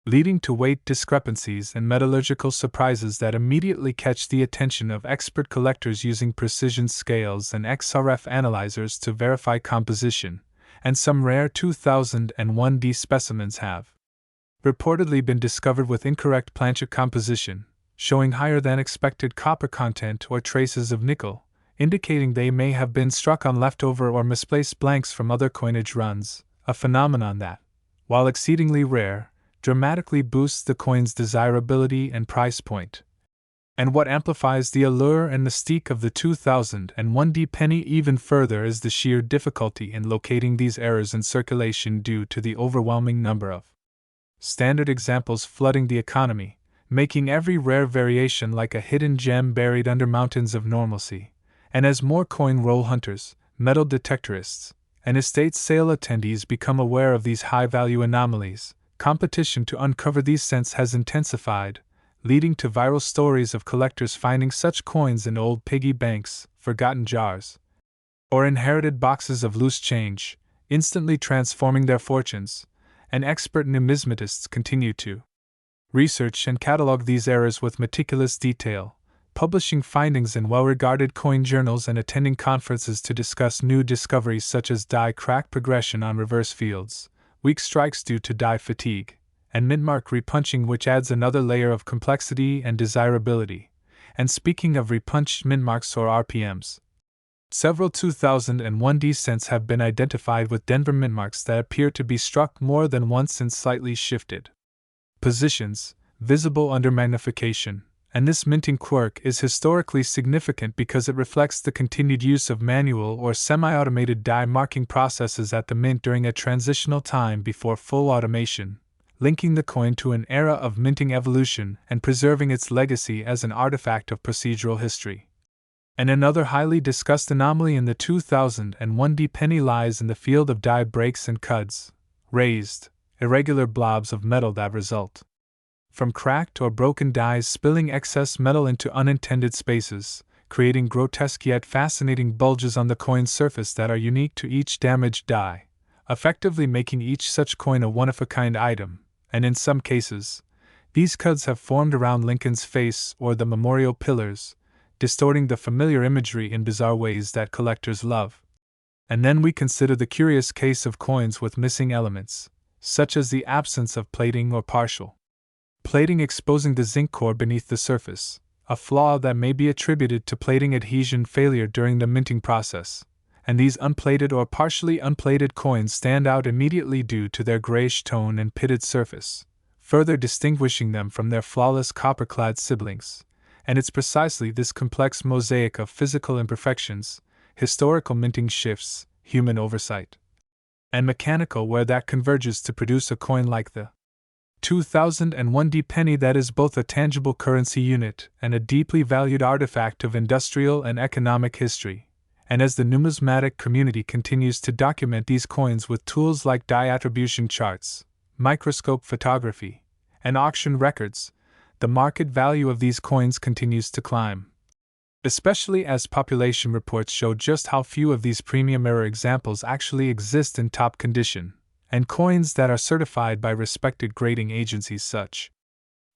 leading to weight discrepancies and metallurgical surprises that immediately catch the attention of expert collectors using precision scales and XRF analyzers to verify composition. And some rare 2001 specimens have reportedly been discovered with incorrect planchet composition, showing higher than expected copper content or traces of nickel, indicating they may have been struck on leftover or misplaced blanks from other coinage runs, a phenomenon that, while exceedingly rare, dramatically boosts the coin's desirability and price point. And what amplifies the allure and mystique of the 2001 penny even further is the sheer difficulty in locating these errors in circulation due to the overwhelming number of standard examples flooding the economy, making every rare variation like a hidden gem buried under mountains of normalcy. And as more coin roll hunters, metal detectorists, and estate sale attendees become aware of these high-value anomalies, competition to uncover these cents has intensified, leading to viral stories of collectors finding such coins in old piggy banks, forgotten jars, or inherited boxes of loose change, instantly transforming their fortunes. And expert numismatists continue to research and catalog these errors with meticulous detail, publishing findings in well-regarded coin journals and attending conferences to discuss new discoveries such as die crack progression on reverse fields, weak strikes due to die fatigue, and mintmark repunching, which adds another layer of complexity and desirability. And speaking of repunched mintmarks or RPMs, several 2001 cents have been identified with Denver mintmarks that appear to be struck more than once in slightly shifted positions, visible under magnification, and this minting quirk is historically significant because it reflects the continued use of manual or semi-automated die marking processes at the mint during a transitional time before full automation, linking the coin to an era of minting evolution and preserving its legacy as an artifact of procedural history. And another highly discussed anomaly in the 2001 penny lies in the field of die breaks and cuds, raised, irregular blobs of metal that result from cracked or broken dies spilling excess metal into unintended spaces, creating grotesque yet fascinating bulges on the coin's surface that are unique to each damaged die, effectively making each such coin a one-of-a-kind item. And in some cases, these cuds have formed around Lincoln's face or the memorial pillars, distorting the familiar imagery in bizarre ways that collectors love. And then we consider the curious case of coins with missing elements, such as the absence of plating or partial plating exposing the zinc core beneath the surface, a flaw that may be attributed to plating adhesion failure during the minting process. And these unplated or partially unplated coins stand out immediately due to their grayish tone and pitted surface, further distinguishing them from their flawless copper-clad siblings. And it's precisely this complex mosaic of physical imperfections, historical minting shifts, human oversight, and mechanical wear that converges to produce a coin like the 2001 penny that is both a tangible currency unit and a deeply valued artifact of industrial and economic history. And as the numismatic community continues to document these coins with tools like die attribution charts, microscope photography, and auction records, the market value of these coins continues to climb. Especially as population reports show just how few of these premium era examples actually exist in top condition, and coins that are certified by respected grading agencies such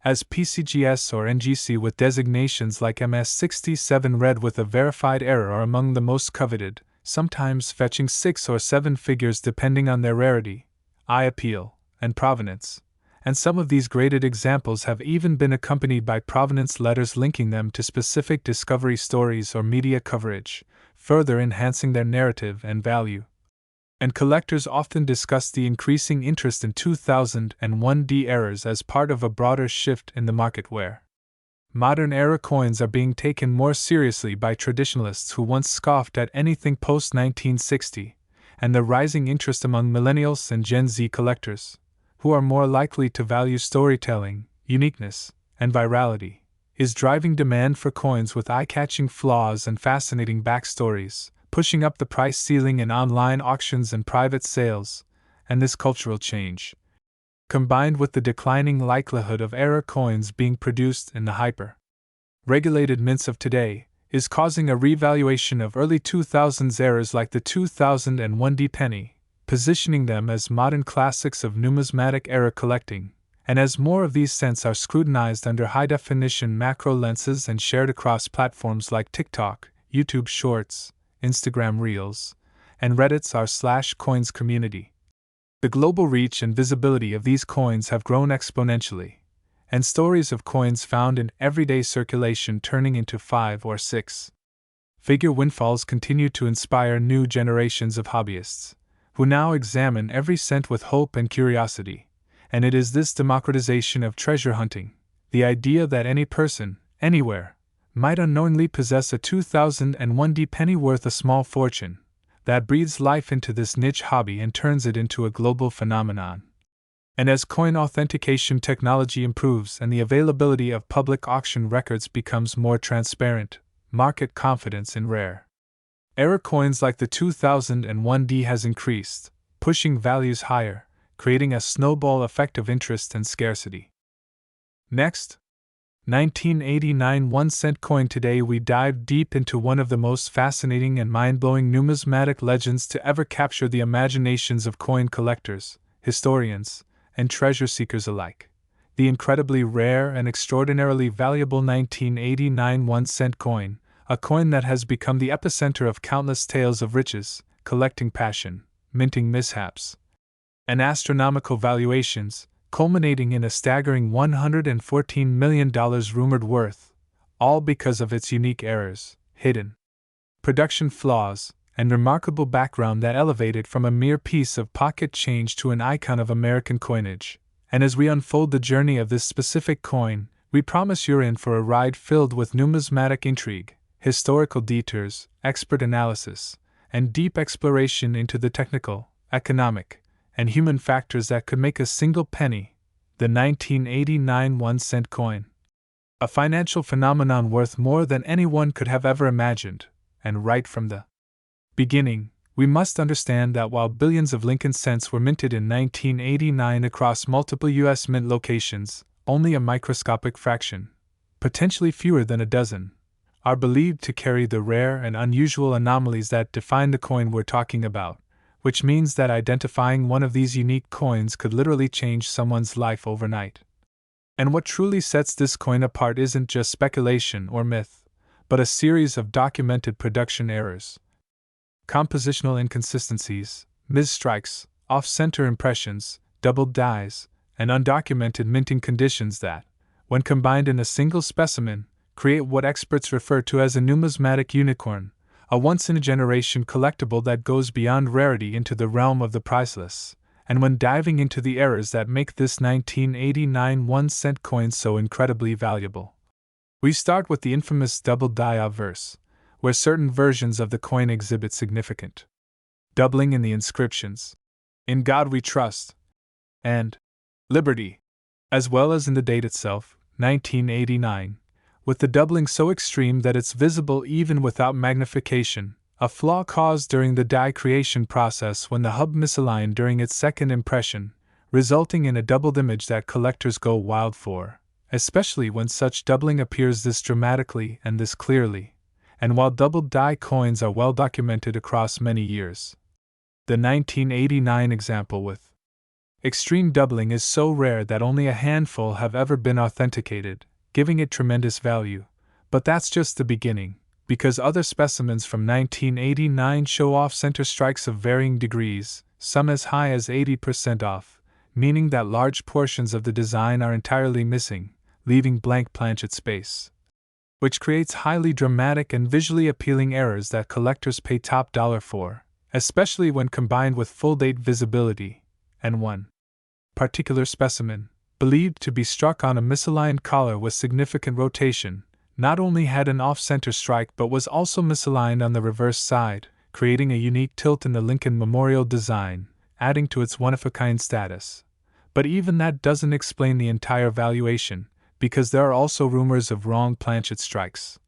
as PCGS or NGC with designations like MS67 Red with a verified error are among the most coveted, sometimes fetching 6 or 7 figures depending on their rarity, eye appeal, and provenance. And some of these graded examples have even been accompanied by provenance letters linking them to specific discovery stories or media coverage, further enhancing their narrative and value. And collectors often discuss the increasing interest in 2001 errors as part of a broader shift in the market where modern era coins are being taken more seriously by traditionalists who once scoffed at anything post-1960, and the rising interest among millennials and Gen Z collectors, who are more likely to value storytelling, uniqueness, and virality, is driving demand for coins with eye-catching flaws and fascinating backstories, pushing up the price ceiling in online auctions and private sales. And this cultural change, combined with the declining likelihood of era coins being produced in the hyper-regulated mints of today, is causing a revaluation of early 2000s eras like the 2001 penny, positioning them as modern classics of numismatic era collecting. And as more of these cents are scrutinized under high-definition macro lenses and shared across platforms like TikTok, YouTube Shorts, Instagram Reels, and Reddit's r/coins community, the global reach and visibility of these coins have grown exponentially, and stories of coins found in everyday circulation turning into 5 or 6-figure windfalls continue to inspire new generations of hobbyists, who now examine every cent with hope and curiosity. And it is this democratization of treasure hunting, the idea that any person, anywhere, might unknowingly possess a 2001 penny worth a small fortune. That breathes life into this niche hobby and turns it into a global phenomenon. And as coin authentication technology improves and the availability of public auction records becomes more transparent, market confidence in rare error coins like the 2001 has increased, pushing values higher, creating a snowball effect of interest and scarcity. Next, 1989 1-cent coin. Today we dive deep into one of the most fascinating and mind-blowing numismatic legends to ever capture the imaginations of coin collectors, historians, and treasure seekers alike. The incredibly rare and extraordinarily valuable 1989 1-cent coin, a coin that has become the epicenter of countless tales of riches, collecting passion, minting mishaps, and astronomical valuations, culminating in a staggering $114 million rumored worth, all because of its unique errors, hidden production flaws, and remarkable background that elevate it from a mere piece of pocket change to an icon of American coinage. And as we unfold the journey of this specific coin, we promise you're in for a ride filled with numismatic intrigue, historical detours, expert analysis, and deep exploration into the technical, economic, and human factors that could make a single penny, the 1989 1-cent coin, a financial phenomenon worth more than anyone could have ever imagined. And right from the beginning, we must understand that while billions of Lincoln cents were minted in 1989 across multiple U.S. mint locations, only a microscopic fraction, potentially fewer than a dozen, are believed to carry the rare and unusual anomalies that define the coin we're talking about, which means that identifying one of these unique coins could literally change someone's life overnight. And what truly sets this coin apart isn't just speculation or myth, but a series of documented production errors, compositional inconsistencies, misstrikes, off-center impressions, doubled dies, and undocumented minting conditions that, when combined in a single specimen, create what experts refer to as a numismatic unicorn, a once-in-a-generation collectible that goes beyond rarity into the realm of the priceless. And when diving into the errors that make this 1989 1-cent coin so incredibly valuable, we start with the infamous double die obverse, where certain versions of the coin exhibit significant doubling in the inscriptions, "In God We Trust," and "Liberty," as well as in the date itself, 1989, with the doubling so extreme that it's visible even without magnification, a flaw caused during the die creation process when the hub misaligned during its second impression, resulting in a doubled image that collectors go wild for, especially when such doubling appears this dramatically and this clearly. And while doubled die coins are well documented across many years, the 1989 example with extreme doubling is so rare that only a handful have ever been authenticated, giving it tremendous value. But that's just the beginning, because other specimens from 1989 show off-center strikes of varying degrees, some as high as 80% off, meaning that large portions of the design are entirely missing, leaving blank planchet space, which creates highly dramatic and visually appealing errors that collectors pay top dollar for, especially when combined with full-date visibility. And one particular specimen, believed to be struck on a misaligned collar with significant rotation, not only had an off-center strike but was also misaligned on the reverse side, creating a unique tilt in the Lincoln Memorial design, adding to its one-of-a-kind status. But even that doesn't explain the entire valuation, because there are also rumors of wrong planchet strikes,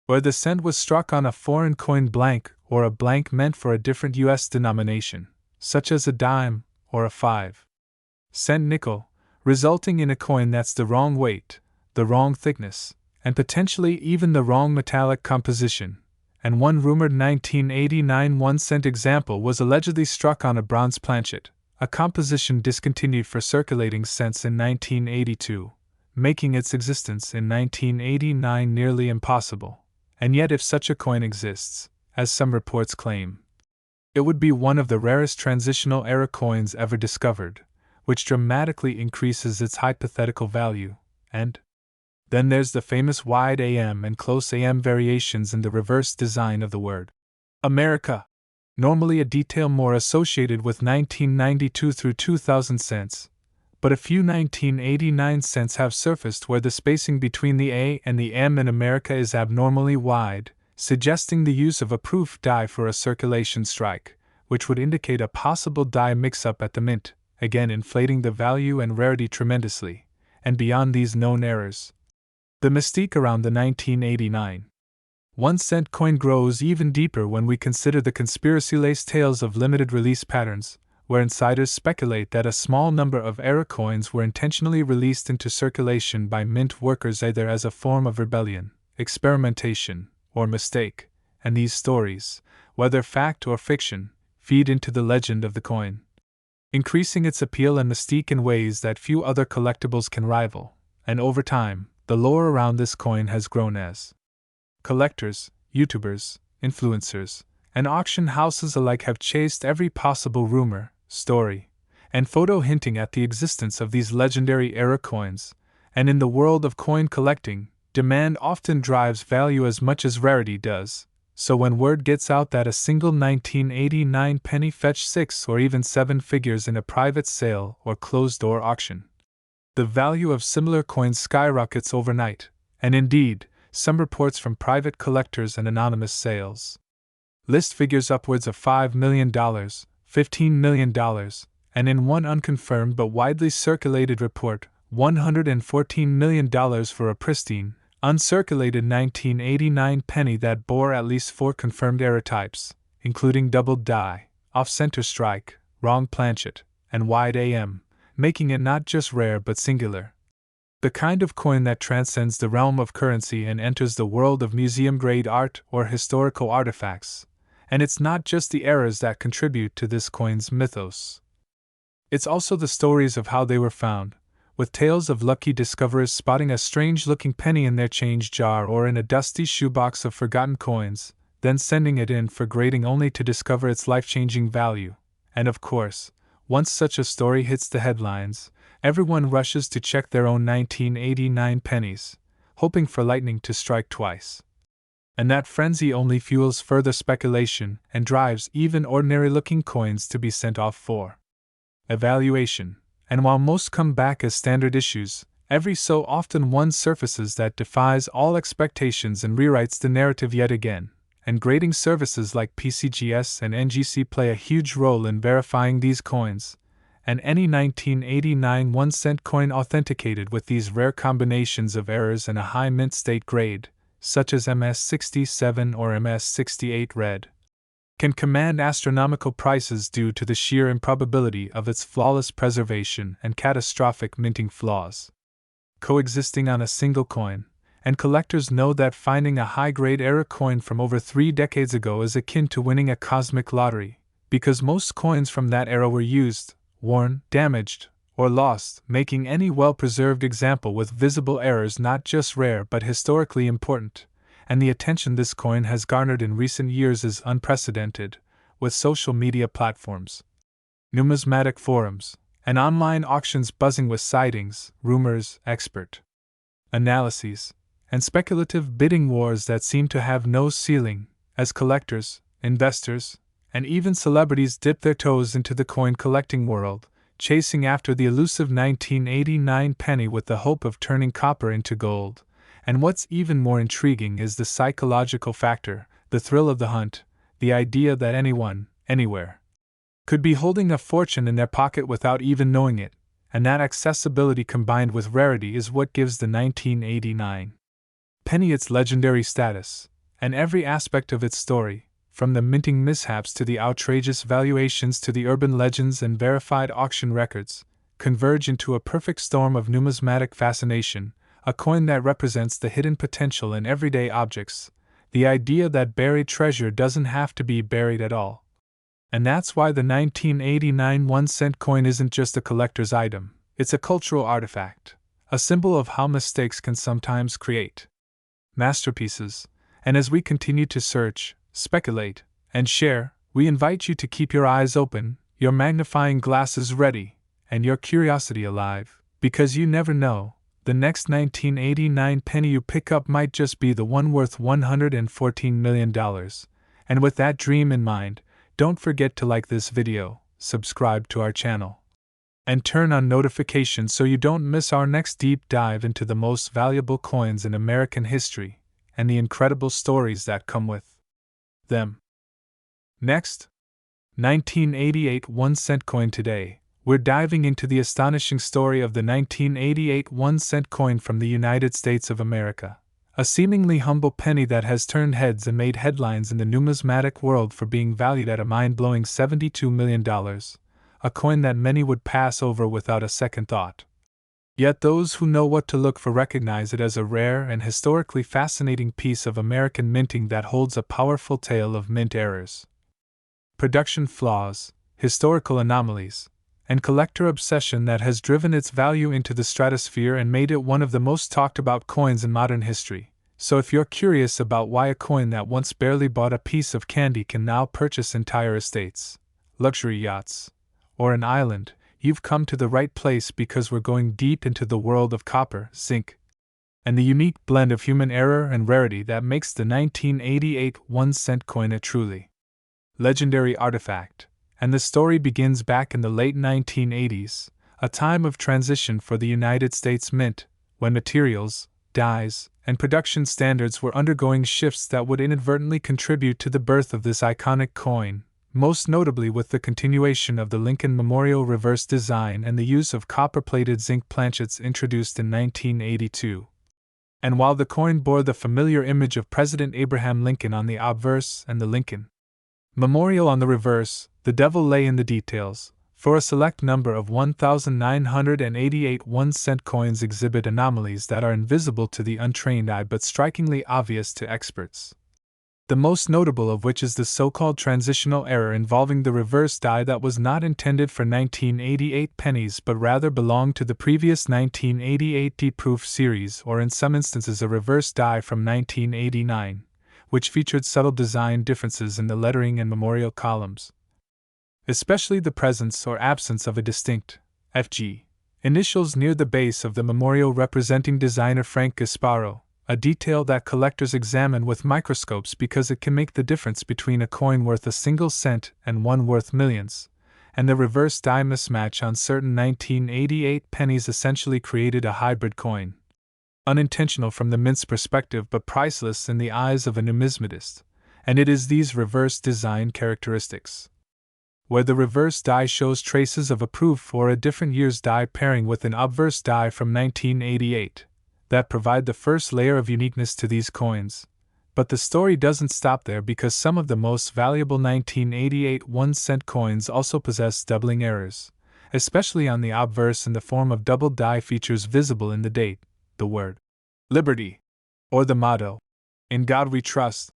where the cent was struck on a foreign coin blank or a blank meant for a different U.S. denomination, such as a dime or a 5-cent nickel, resulting in a coin that's the wrong weight, the wrong thickness, and potentially even the wrong metallic composition. And one rumored 1989 1-cent example was allegedly struck on a bronze planchet, a composition discontinued for circulating cents in 1982, making its existence in 1989 nearly impossible. And yet if such a coin exists, as some reports claim, it would be one of the rarest transitional era coins ever discovered, which dramatically increases its hypothetical value. And then there's the famous wide AM and close AM variations in the reverse design of the word America, normally a detail more associated with 1992 through 2000 cents, but a few 1989 cents have surfaced where the spacing between the A and the M in America is abnormally wide, suggesting the use of a proof die for a circulation strike, which would indicate a possible die mix-up at the mint, again inflating the value and rarity tremendously. And beyond these known errors, the mystique around the 1989 1-cent coin grows even deeper when we consider the conspiracy-laced tales of limited release patterns, where insiders speculate that a small number of error coins were intentionally released into circulation by mint workers either as a form of rebellion, experimentation, or mistake, and these stories, whether fact or fiction, feed into the legend of the coin, increasing its appeal and mystique in ways that few other collectibles can rival. And over time, the lore around this coin has grown as collectors, YouTubers, influencers, and auction houses alike have chased every possible rumor, story, and photo hinting at the existence of these legendary era coins. And in the world of coin collecting, demand often drives value as much as rarity does. So when word gets out that a single 1989 penny fetched 6 or even 7 figures in a private sale or closed-door auction, the value of similar coins skyrockets overnight, and indeed, some reports from private collectors and anonymous sales list figures upwards of $5 million, $15 million, and in one unconfirmed but widely circulated report, $114 million for a pristine, uncirculated 1989 penny that bore at least 4 confirmed error types, including doubled die, off-center strike, wrong planchet, and wide AM, making it not just rare but singular. The kind of coin that transcends the realm of currency and enters the world of museum-grade art or historical artifacts. And it's not just the errors that contribute to this coin's mythos. It's also the stories of how they were found, with tales of lucky discoverers spotting a strange-looking penny in their change jar or in a dusty shoebox of forgotten coins, then sending it in for grading only to discover its life-changing value. And of course, once such a story hits the headlines, everyone rushes to check their own 1989 pennies, hoping for lightning to strike twice. And that frenzy only fuels further speculation and drives even ordinary-looking coins to be sent off for evaluation. And while most come back as standard issues, every so often one surfaces that defies all expectations and rewrites the narrative yet again. And grading services like PCGS and NGC play a huge role in verifying these coins, and any 1989 1-cent coin authenticated with these rare combinations of errors and a high mint state grade, such as MS67 or MS68 red, can command astronomical prices due to the sheer improbability of its flawless preservation and catastrophic minting flaws coexisting on a single coin. And collectors know that finding a high-grade era coin from over 3 decades ago is akin to winning a cosmic lottery, because most coins from that era were used, worn, damaged, or lost, making any well-preserved example with visible errors not just rare but historically important. And the attention this coin has garnered in recent years is unprecedented, with social media platforms, numismatic forums, and online auctions buzzing with sightings, rumors, expert analyses, and speculative bidding wars that seem to have no ceiling, as collectors, investors, and even celebrities dip their toes into the coin collecting world, chasing after the elusive 1989 penny with the hope of turning copper into gold. And what's even more intriguing is the psychological factor, the thrill of the hunt, the idea that anyone, anywhere, could be holding a fortune in their pocket without even knowing it, and that accessibility combined with rarity is what gives the 1989 penny its legendary status, and every aspect of its story, from the minting mishaps to the outrageous valuations to the urban legends and verified auction records, converge into a perfect storm of numismatic fascination, a coin that represents the hidden potential in everyday objects, the idea that buried treasure doesn't have to be buried at all. And that's why the 1989 1-cent coin isn't just a collector's item, it's a cultural artifact, a symbol of how mistakes can sometimes create masterpieces. And as we continue to search, speculate, and share, we invite you to keep your eyes open, your magnifying glasses ready, and your curiosity alive, because you never know, the next 1989 penny you pick up might just be the one worth $114 million. And with that dream in mind, don't forget to like this video, subscribe to our channel, And turn on notifications so you don't miss our next deep dive into the most valuable coins in American history and the incredible stories that come with them. Next, 1988 1-cent coin. Today, we're diving into the astonishing story of the 1988 1-cent coin from the United States of America, a seemingly humble penny that has turned heads and made headlines in the numismatic world for being valued at a mind-blowing $72 million, a coin that many would pass over without a second thought. Yet those who know what to look for recognize it as a rare and historically fascinating piece of American minting that holds a powerful tale of mint errors, production flaws, historical anomalies, and collector obsession that has driven its value into the stratosphere and made it one of the most talked about coins in modern history. So if you're curious about why a coin that once barely bought a piece of candy can now purchase entire estates, luxury yachts, or an island, you've come to the right place, because we're going deep into the world of copper, zinc, and the unique blend of human error and rarity that makes the 1988 1-cent coin a truly legendary artifact. And the story begins back in the late 1980s, a time of transition for the United States Mint, when materials, dyes, and production standards were undergoing shifts that would inadvertently contribute to the birth of this iconic coin, most notably with the continuation of the Lincoln Memorial reverse design and the use of copper-plated zinc planchets introduced in 1982. And while the coin bore the familiar image of President Abraham Lincoln on the obverse and the Lincoln Memorial on the reverse, the devil lay in the details, for a select number of 1,988 1-cent coins exhibit anomalies that are invisible to the untrained eye but strikingly obvious to experts. The most notable of which is the so-called transitional error involving the reverse die that was not intended for 1988 pennies but rather belonged to the previous 1988 D-proof series, or in some instances a reverse die from 1989, which featured subtle design differences in the lettering and memorial columns, especially the presence or absence of a distinct FG initials near the base of the memorial representing designer Frank Gasparo, a detail that collectors examine with microscopes because it can make the difference between a coin worth a single cent and one worth millions, and the reverse die mismatch on certain 1988 pennies essentially created a hybrid coin. Unintentional from the mint's perspective but priceless in the eyes of a numismatist, and it is these reverse design characteristics, where the reverse die shows traces of a proof or a different year's die pairing with an obverse die from 1988, that provide the first layer of uniqueness to these coins. But the story doesn't stop there, because some of the most valuable 1988 1-cent coins also possess doubling errors, especially on the obverse in the form of double die features visible in the date, the word Liberty, or the motto, In God We Trust,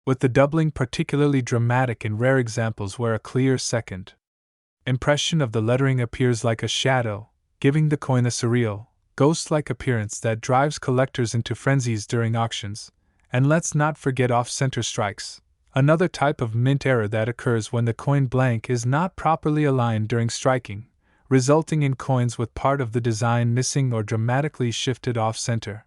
with the doubling particularly dramatic in rare examples where a clear second impression of the lettering appears like a shadow, giving the coin a surreal, ghost-like appearance that drives collectors into frenzies during auctions. And let's not forget off-center strikes, another type of mint error that occurs when the coin blank is not properly aligned during striking, resulting in coins with part of the design missing or dramatically shifted off-center.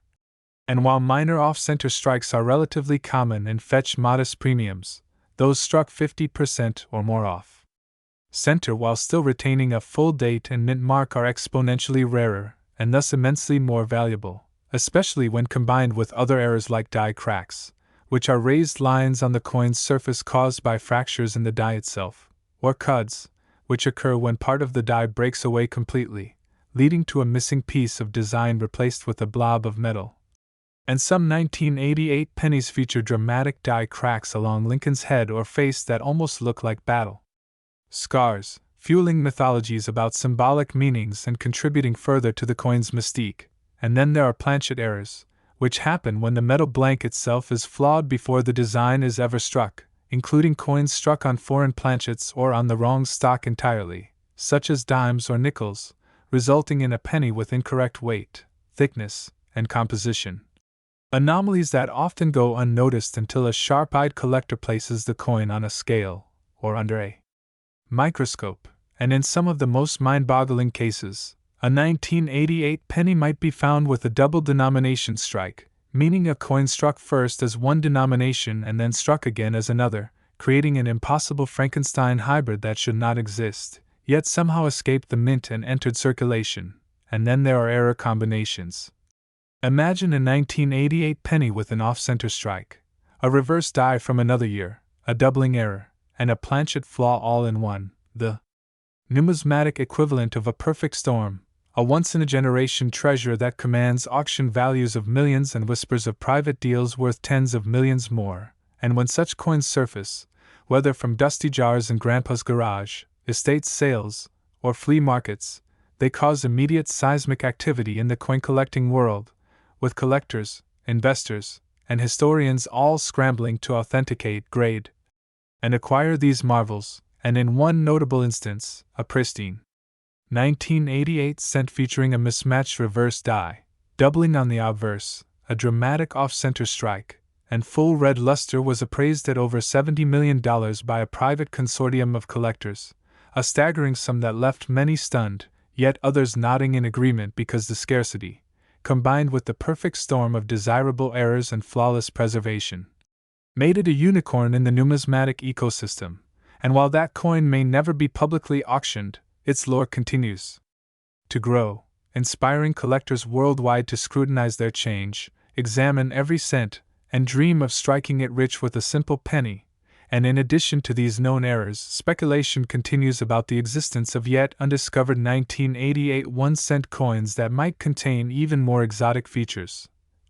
And while minor off-center strikes are relatively common and fetch modest premiums, those struck 50% or more off-center while still retaining a full date and mint mark are exponentially rarer, and thus immensely more valuable, especially when combined with other errors like die cracks, which are raised lines on the coin's surface caused by fractures in the die itself, or cuds, which occur when part of the die breaks away completely, leading to a missing piece of design replaced with a blob of metal. And some 1988 pennies feature dramatic die cracks along Lincoln's head or face that almost look like battle scars, fueling mythologies about symbolic meanings and contributing further to the coin's mystique. And then there are planchet errors, which happen when the metal blank itself is flawed before the design is ever struck, including coins struck on foreign planchets or on the wrong stock entirely, such as dimes or nickels, resulting in a penny with incorrect weight, thickness, and composition. Anomalies that often go unnoticed until a sharp-eyed collector places the coin on a scale, or under a microscope, and in some of the most mind-boggling cases, a 1988 penny might be found with a double denomination strike, meaning a coin struck first as one denomination and then struck again as another, creating an impossible Frankenstein hybrid that should not exist. yet somehow escaped the mint and entered circulation. And then there are error combinations. Imagine a 1988 penny with an off-center strike, a reverse die from another year, a doubling error, and a planchet flaw all in one, the numismatic equivalent of a perfect storm, a once-in-a-generation treasure that commands auction values of millions and whispers of private deals worth tens of millions more. And when such coins surface, whether from dusty jars in Grandpa's garage, estate sales, or flea markets, they cause immediate seismic activity in the coin-collecting world, with collectors, investors, and historians all scrambling to authenticate, grade, and acquire these marvels, and in one notable instance, a pristine 1988 cent featuring a mismatched reverse die, doubling on the obverse, a dramatic off-center strike, and full red luster was appraised at over $70 million by a private consortium of collectors, a staggering sum that left many stunned, yet others nodding in agreement because the scarcity, combined with the perfect storm of desirable errors and flawless preservation, made it a unicorn in the numismatic ecosystem. And while that coin may never be publicly auctioned, its lore continues to grow, inspiring collectors worldwide to scrutinize their change, examine every cent, and dream of striking it rich with a simple penny. And in addition to these known errors, speculation continues about the existence of yet undiscovered 1988 1-cent coins that might contain even more exotic features,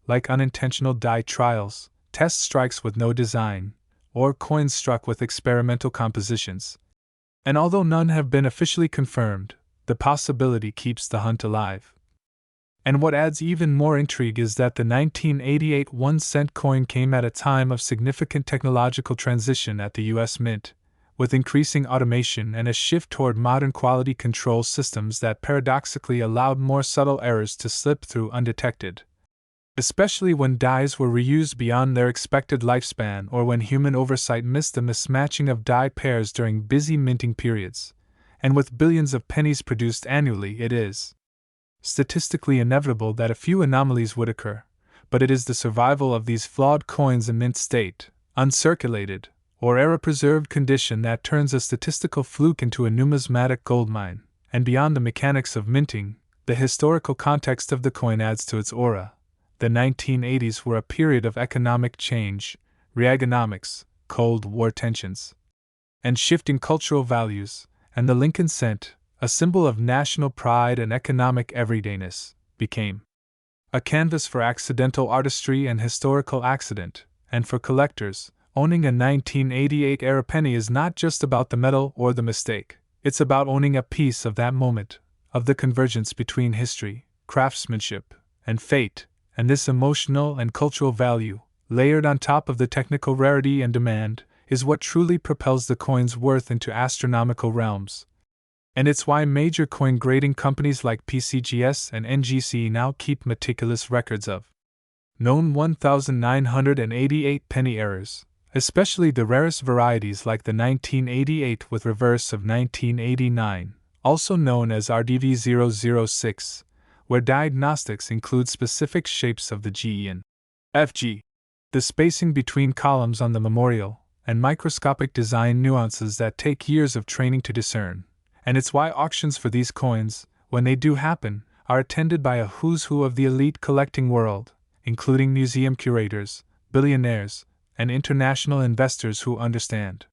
like unintentional die trials, test strikes with no design, or coins struck with experimental compositions. And although none have been officially confirmed, the possibility keeps the hunt alive. And what adds even more intrigue is that the 1988 1-cent coin came at a time of significant technological transition at the U.S. Mint, with increasing automation and a shift toward modern quality control systems that paradoxically allowed more subtle errors to slip through undetected, especially when dies were reused beyond their expected lifespan or when human oversight missed the mismatching of die pairs during busy minting periods. And with billions of pennies produced annually, it is statistically inevitable that a few anomalies would occur, but it is the survival of these flawed coins in mint state, uncirculated, or error-preserved condition that turns a statistical fluke into a numismatic goldmine. And beyond the mechanics of minting, the historical context of the coin adds to its aura. The 1980s were a period of economic change, Reaganomics, Cold War tensions, and shifting cultural values, and the Lincoln cent, a symbol of national pride and economic everydayness, became a canvas for accidental artistry and historical accident. And for collectors, owning a 1988-era penny is not just about the metal or the mistake, it's about owning a piece of that moment, of the convergence between history, craftsmanship, and fate. And this emotional and cultural value, layered on top of the technical rarity and demand, is what truly propels the coin's worth into astronomical realms. And it's why major coin grading companies like PCGS and NGC now keep meticulous records of known 1,988 penny errors, especially the rarest varieties like the 1988 with reverse of 1989, also known as RDV006, where diagnostics include specific shapes of the GE and FG, the spacing between columns on the memorial, and microscopic design nuances that take years of training to discern. And it's why auctions for these coins, when they do happen, are attended by a who's who of the elite collecting world, including museum curators, billionaires, and international investors who understand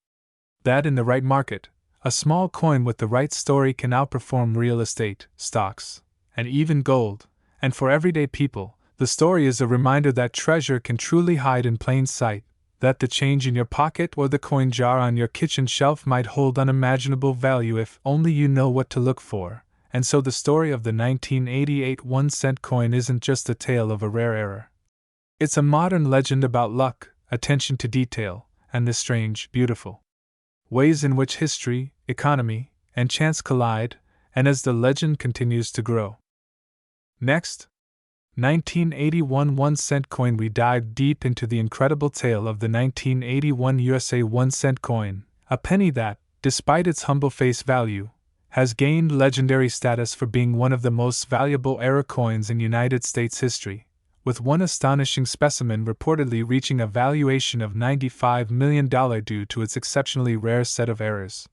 that in the right market, a small coin with the right story can outperform real estate, stocks, and even gold. And for everyday people, the story is a reminder that treasure can truly hide in plain sight, that the change in your pocket or the coin jar on your kitchen shelf might hold unimaginable value if only you know what to look for. And so the story of the 1988 1-cent coin isn't just a tale of a rare error. It's a modern legend about luck, attention to detail, and the strange, beautiful ways in which history, economy, and chance collide. And as the legend continues to grow. Next, 1981 1-cent coin. We dive deep into the incredible tale of the 1981 USA 1-cent coin, a penny that, despite its humble face value, has gained legendary status for being one of the most valuable era coins in United States history, with one astonishing specimen reportedly reaching a valuation of $95 million due to its exceptionally rare set of errors.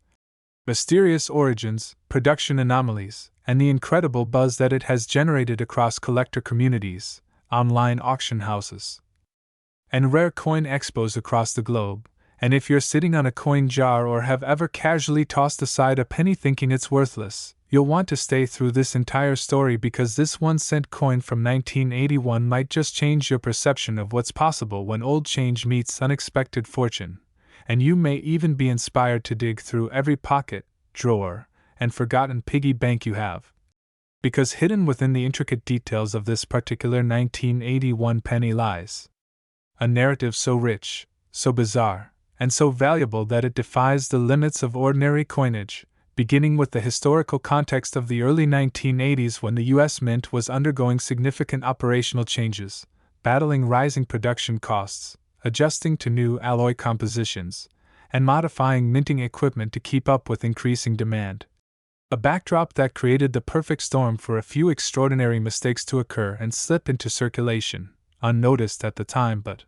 mysterious origins, production anomalies, and the incredible buzz that it has generated across collector communities, online auction houses, and rare coin expos across the globe. And if you're sitting on a coin jar or have ever casually tossed aside a penny thinking it's worthless, you'll want to stay through this entire story, because this 1-cent coin from 1981 might just change your perception of what's possible when old change meets unexpected fortune. And you may even be inspired to dig through every pocket, drawer, and forgotten piggy bank you have. Because hidden within the intricate details of this particular 1981 penny lies a narrative so rich, so bizarre, and so valuable that it defies the limits of ordinary coinage, beginning with the historical context of the early 1980s when the U.S. Mint was undergoing significant operational changes, battling rising production costs, adjusting to new alloy compositions, and modifying minting equipment to keep up with increasing demand. A backdrop that created the perfect storm for a few extraordinary mistakes to occur and slip into circulation, unnoticed at the time but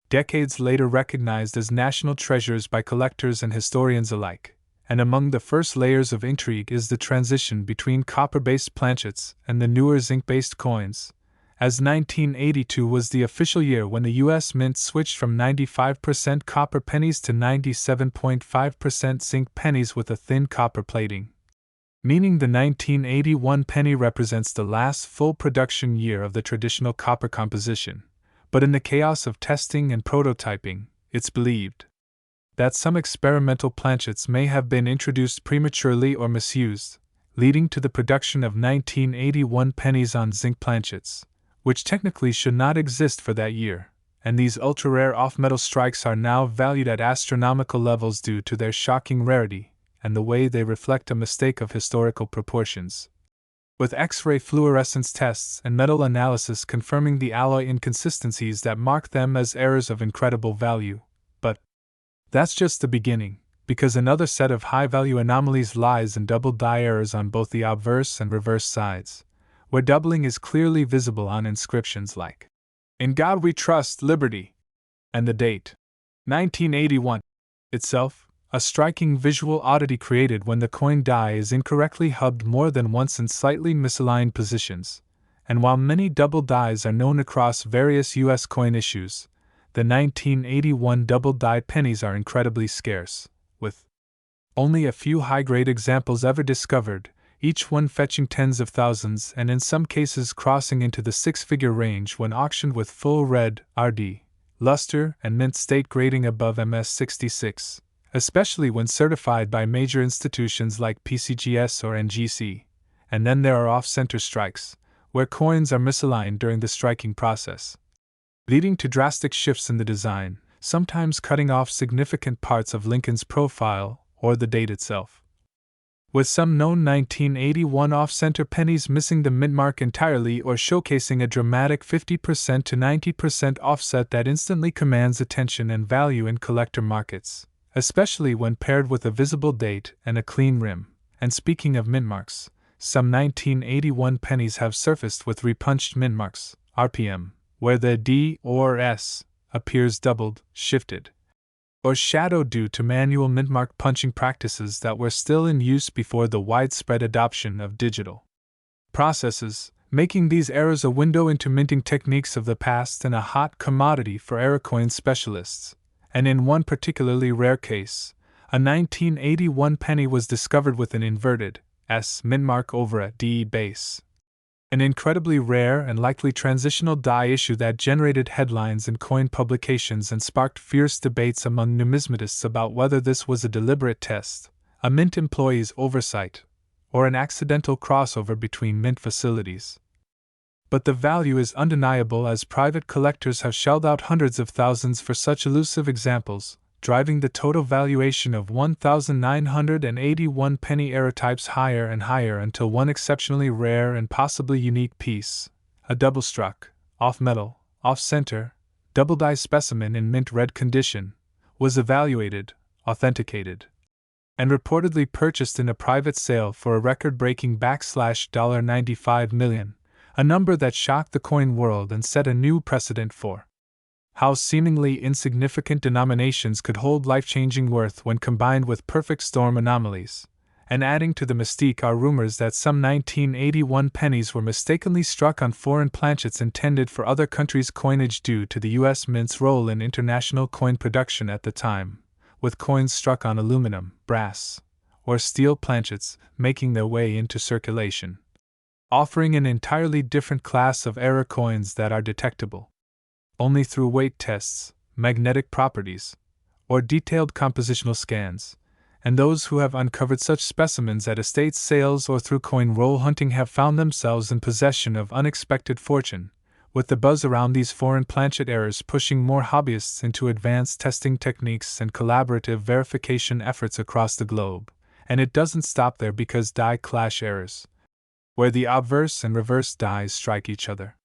decades later recognized as national treasures by collectors and historians alike. And among the first layers of intrigue is the transition between copper-based planchets and the newer zinc-based coins, as 1982 was the official year when the U.S. Mint switched from 95% copper pennies to 97.5% zinc pennies with a thin copper plating. Meaning the 1981 penny represents the last full production year of the traditional copper composition. But in the chaos of testing and prototyping, it's believed that some experimental planchets may have been introduced prematurely or misused, leading to the production of 1981 pennies on zinc planchets, which technically should not exist for that year, and these ultra-rare off-metal strikes are now valued at astronomical levels due to their shocking rarity and the way they reflect a mistake of historical proportions. With X-ray fluorescence tests and metal analysis confirming the alloy inconsistencies that mark them as errors of incredible value. But that's just the beginning, because another set of high-value anomalies lies in double die errors on both the obverse and reverse sides, where doubling is clearly visible on inscriptions like, "In God We Trust, Liberty," and the date, 1981, itself, a striking visual oddity created when the coin die is incorrectly hubbed more than once in slightly misaligned positions. And while many double dies are known across various U.S. coin issues, the 1981 double-die pennies are incredibly scarce, with only a few high-grade examples ever discovered, each one fetching tens of thousands and in some cases crossing into the six-figure range when auctioned with full red, RD, luster and mint state grading above MS66, especially when certified by major institutions like PCGS or NGC. And then there are off-center strikes, where coins are misaligned during the striking process, leading to drastic shifts in the design, sometimes cutting off significant parts of Lincoln's profile or the date itself. With some known 1981 off-center pennies missing the mint mark entirely or showcasing a dramatic 50% to 90% offset that instantly commands attention and value in collector markets, especially when paired with a visible date and a clean rim. And speaking of mint marks, some 1981 pennies have surfaced with repunched mint marks, RPM, where the D or S appears doubled, shifted, or shadowed due to manual mintmark punching practices that were still in use before the widespread adoption of digital processes, making these errors a window into minting techniques of the past and a hot commodity for error coin specialists. And in one particularly rare case, a 1981 penny was discovered with an inverted S mintmark over a D base. An incredibly rare and likely transitional die issue that generated headlines in coin publications and sparked fierce debates among numismatists about whether this was a deliberate test, a mint employee's oversight, or an accidental crossover between mint facilities. But the value is undeniable, as private collectors have shelled out hundreds of thousands for such elusive examples, driving the total valuation of 1,981 penny error types higher and higher until one exceptionally rare and possibly unique piece, a double-struck, off-metal, off-center, double-die specimen in mint red condition, was evaluated, authenticated, and reportedly purchased in a private sale for a record-breaking $95 million, a number that shocked the coin world and set a new precedent for how seemingly insignificant denominations could hold life-changing worth when combined with perfect storm anomalies. And adding to the mystique are rumors that some 1981 pennies were mistakenly struck on foreign planchets intended for other countries' coinage due to the U.S. Mint's role in international coin production at the time, with coins struck on aluminum, brass, or steel planchets making their way into circulation, offering an entirely different class of error coins that are detectable only through weight tests, magnetic properties, or detailed compositional scans. And those who have uncovered such specimens at estate sales or through coin roll hunting have found themselves in possession of unexpected fortune, with the buzz around these foreign planchet errors pushing more hobbyists into advanced testing techniques and collaborative verification efforts across the globe. And it doesn't stop there, because die clash errors, where the obverse and reverse dies strike each other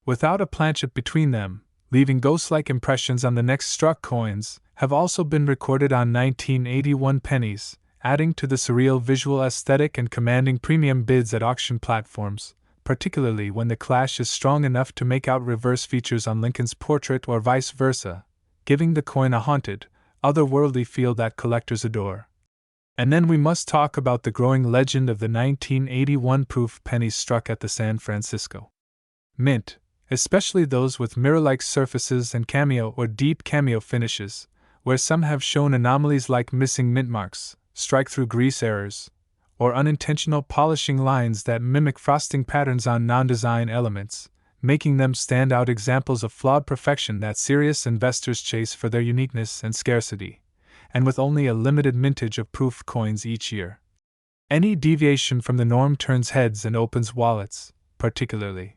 without a planchet between them, leaving ghost-like impressions on the next struck coins, have also been recorded on 1981 pennies, adding to the surreal visual aesthetic and commanding premium bids at auction platforms, particularly when the clash is strong enough to make out reverse features on Lincoln's portrait or vice versa, giving the coin a haunted, otherworldly feel that collectors adore. And then we must talk about the growing legend of the 1981 proof pennies struck at the San Francisco Mint, especially those with mirror-like surfaces and cameo or deep cameo finishes, where some have shown anomalies like missing mint marks, strike-through grease errors, or unintentional polishing lines that mimic frosting patterns on non-design elements, making them stand-out examples of flawed perfection that serious investors chase for their uniqueness and scarcity, and with only a limited mintage of proof coins each year. Any deviation from the norm turns heads and opens wallets, particularly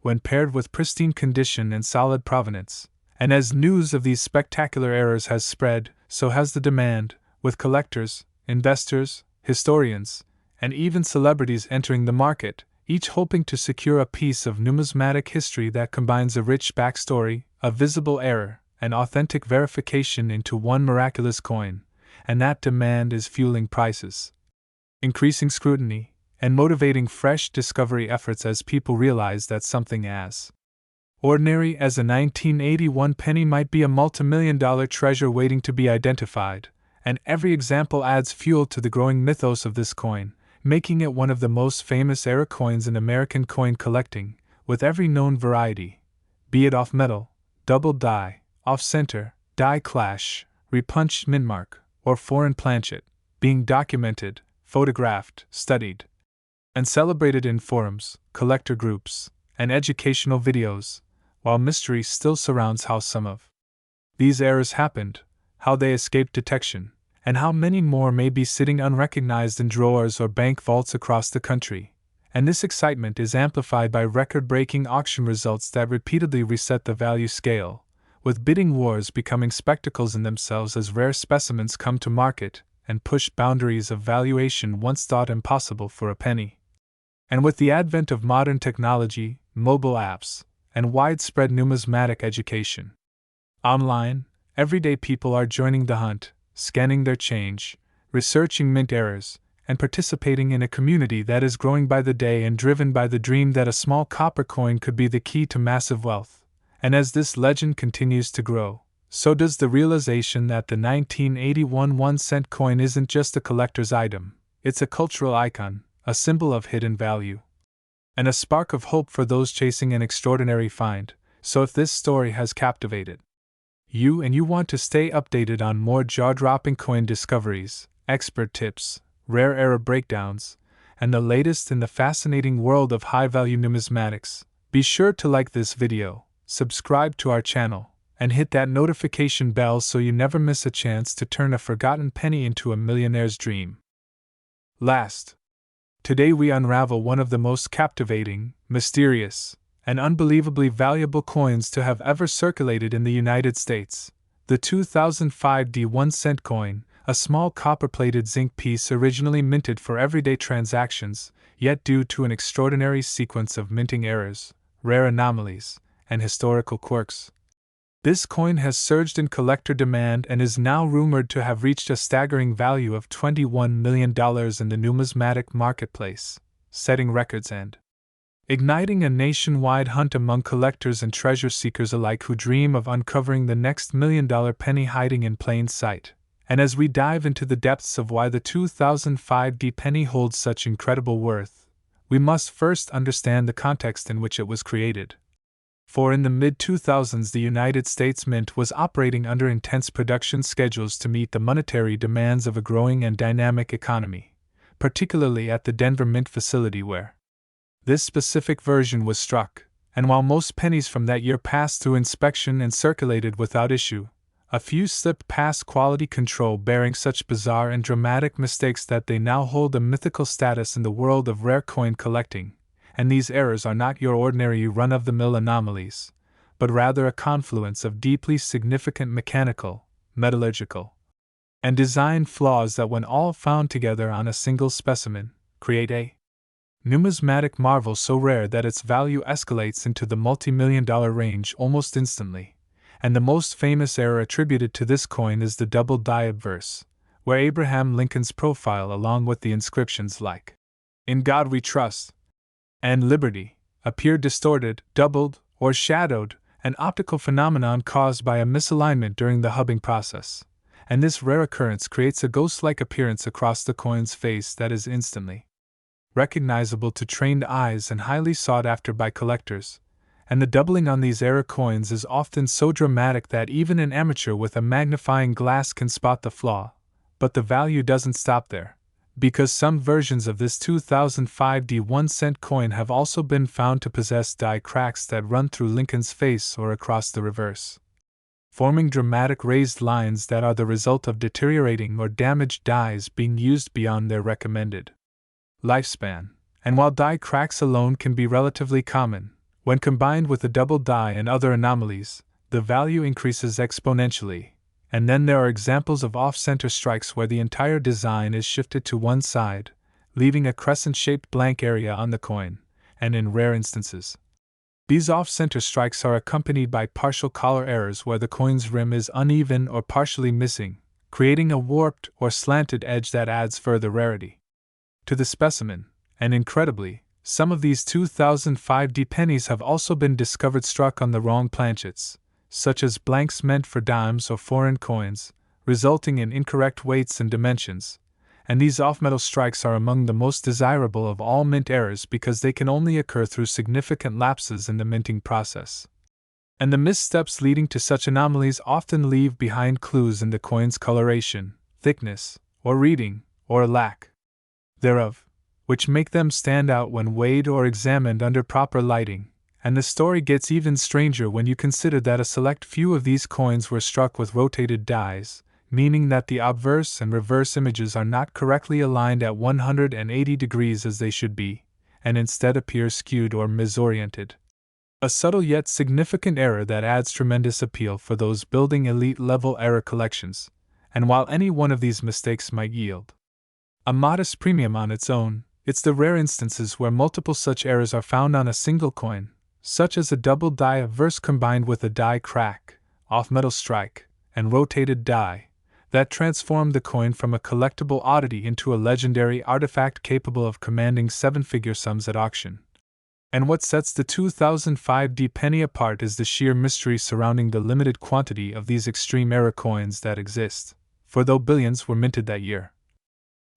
when paired with pristine condition and solid provenance. And as news of these spectacular errors has spread, so has the demand, with collectors, investors, historians, and even celebrities entering the market, each hoping to secure a piece of numismatic history that combines a rich backstory, a visible error, and authentic verification into one miraculous coin. And that demand is fueling prices, increasing scrutiny, and motivating fresh discovery efforts as people realize that something as ordinary as a 1981 penny might be a multimillion-dollar treasure waiting to be identified, and every example adds fuel to the growing mythos of this coin, making it one of the most famous error coins in American coin collecting, with every known variety, be it off-metal, double die, off-center, die clash, repunched mint mark, or foreign planchet, being documented, photographed, studied, and celebrated in forums, collector groups, and educational videos, while mystery still surrounds how some of these errors happened, how they escaped detection, and how many more may be sitting unrecognized in drawers or bank vaults across the country. And this excitement is amplified by record-breaking auction results that repeatedly reset the value scale, with bidding wars becoming spectacles in themselves as rare specimens come to market and push boundaries of valuation once thought impossible for a penny. And with the advent of modern technology, mobile apps, and widespread numismatic education online, everyday people are joining the hunt, scanning their change, researching mint errors, and participating in a community that is growing by the day and driven by the dream that a small copper coin could be the key to massive wealth. And as this legend continues to grow, so does the realization that the 1981 1-cent coin isn't just a collector's item, it's a cultural icon, a symbol of hidden value, and a spark of hope for those chasing an extraordinary find. So if this story has captivated you and you want to stay updated on more jaw-dropping coin discoveries, expert tips, rare error breakdowns, and the latest in the fascinating world of high-value numismatics, be sure to like this video, subscribe to our channel, and hit that notification bell so you never miss a chance to turn a forgotten penny into a millionaire's dream. Last, today we unravel one of the most captivating, mysterious, and unbelievably valuable coins to have ever circulated in the United States, the 2005 1-cent coin, a small copper-plated zinc piece originally minted for everyday transactions, yet due to an extraordinary sequence of minting errors, rare anomalies, and historical quirks, this coin has surged in collector demand and is now rumored to have reached a staggering value of $21 million in the numismatic marketplace, setting records and igniting a nationwide hunt among collectors and treasure seekers alike who dream of uncovering the next $1 million penny hiding in plain sight. And as we dive into the depths of why the 2005 penny holds such incredible worth, we must first understand the context in which it was created. For in the mid-2000s, the United States Mint was operating under intense production schedules to meet the monetary demands of a growing and dynamic economy, particularly at the Denver Mint facility where this specific version was struck, and while most pennies from that year passed through inspection and circulated without issue, a few slipped past quality control, bearing such bizarre and dramatic mistakes that they now hold a mythical status in the world of rare coin collecting. And these errors are not your ordinary run-of-the-mill anomalies, but rather a confluence of deeply significant mechanical, metallurgical, and design flaws that, when all found together on a single specimen, create a numismatic marvel so rare that its value escalates into the multi-million-dollar range almost instantly. And the most famous error attributed to this coin is the double die obverse, where Abraham Lincoln's profile, along with the inscriptions like "In God We Trust" and "Liberty," appear distorted, doubled, or shadowed, an optical phenomenon caused by a misalignment during the hubbing process. And this rare occurrence creates a ghost-like appearance across the coin's face that is instantly recognizable to trained eyes and highly sought after by collectors. And the doubling on these error coins is often so dramatic that even an amateur with a magnifying glass can spot the flaw. But the value doesn't stop there, because some versions of this 2005 1-cent coin have also been found to possess die cracks that run through Lincoln's face or across the reverse, forming dramatic raised lines that are the result of deteriorating or damaged dies being used beyond their recommended lifespan. And while die cracks alone can be relatively common, when combined with the double die and other anomalies, the value increases exponentially. And then there are examples of off-center strikes where the entire design is shifted to one side, leaving a crescent-shaped blank area on the coin, and in rare instances, these off-center strikes are accompanied by partial collar errors where the coin's rim is uneven or partially missing, creating a warped or slanted edge that adds further rarity to the specimen. And incredibly, some of these 2005 pennies have also been discovered struck on the wrong planchets, such as blanks meant for dimes or foreign coins, resulting in incorrect weights and dimensions. And these off-metal strikes are among the most desirable of all mint errors because they can only occur through significant lapses in the minting process. And the missteps leading to such anomalies often leave behind clues in the coin's coloration, thickness, or reading, or lack thereof, which make them stand out when weighed or examined under proper lighting. And the story gets even stranger when you consider that a select few of these coins were struck with rotated dies, meaning that the obverse and reverse images are not correctly aligned at 180 degrees as they should be, and instead appear skewed or misoriented. A subtle yet significant error that adds tremendous appeal for those building elite-level error collections. And while any one of these mistakes might yield a modest premium on its own, it's the rare instances where multiple such errors are found on a single coin, such as a double die obverse combined with a die crack, off-metal strike, and rotated die, that transform the coin from a collectible oddity into a legendary artifact capable of commanding seven-figure sums at auction. And what sets the 2005 penny apart is the sheer mystery surrounding the limited quantity of these extreme error coins that exist, for though billions were minted that year,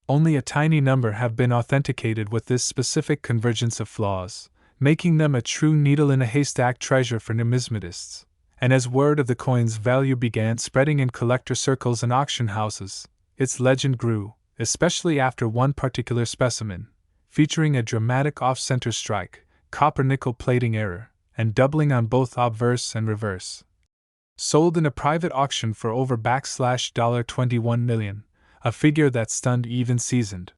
only a tiny number have been authenticated with this specific convergence of flaws, making them a true needle-in-a-haystack treasure for numismatists. And as word of the coin's value began spreading in collector circles and auction houses, its legend grew, especially after one particular specimen, featuring a dramatic off-center strike, copper-nickel plating error, and doubling on both obverse and reverse, sold in a private auction for over $21 million. A figure that stunned even seasoned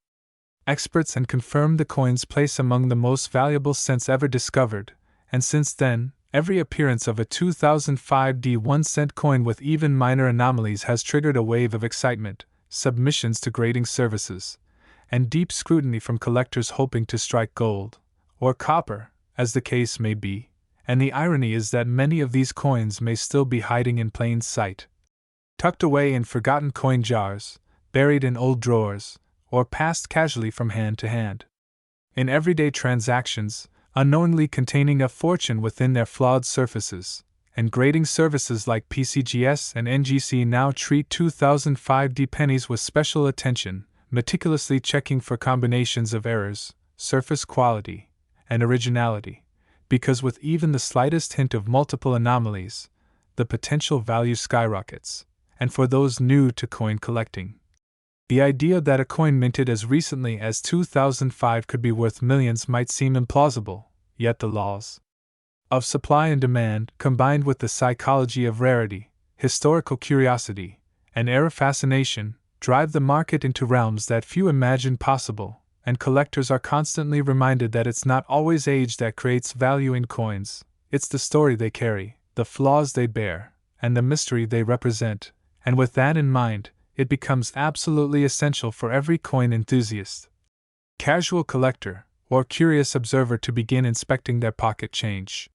experts and confirmed the coin's place among the most valuable cents ever discovered. And since then, every appearance of a 2005 1-cent coin with even minor anomalies has triggered a wave of excitement, submissions to grading services, and deep scrutiny from collectors hoping to strike gold, or copper, as the case may be. And the irony is that many of these coins may still be hiding in plain sight, tucked away in forgotten coin jars, buried in old drawers, or passed casually from hand to hand in everyday transactions, unknowingly containing a fortune within their flawed surfaces. and grading services like PCGS and NGC now treat 2005D pennies with special attention, meticulously checking for combinations of errors, surface quality, and originality, because with even the slightest hint of multiple anomalies, the potential value skyrockets. And for those new to coin collecting, the idea that a coin minted as recently as 2005 could be worth millions might seem implausible, yet the laws of supply and demand, combined with the psychology of rarity, historical curiosity, and era fascination, drive the market into realms that few imagined possible, and collectors are constantly reminded that it's not always age that creates value in coins, it's the story they carry, the flaws they bear, and the mystery they represent, and with that in mind, it becomes absolutely essential for every coin enthusiast, casual collector, or curious observer to begin inspecting their pocket change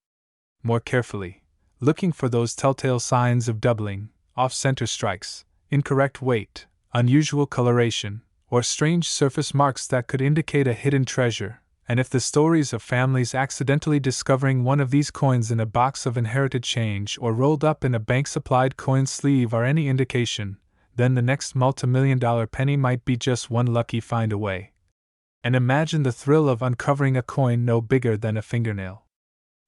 more carefully, looking for those telltale signs of doubling, off-center strikes, incorrect weight, unusual coloration, or strange surface marks that could indicate a hidden treasure. And if the stories of families accidentally discovering one of these coins in a box of inherited change or rolled up in a bank-supplied coin sleeve are any indication, then the next multimillion-dollar penny might be just one lucky find away. And imagine the thrill of uncovering a coin no bigger than a fingernail.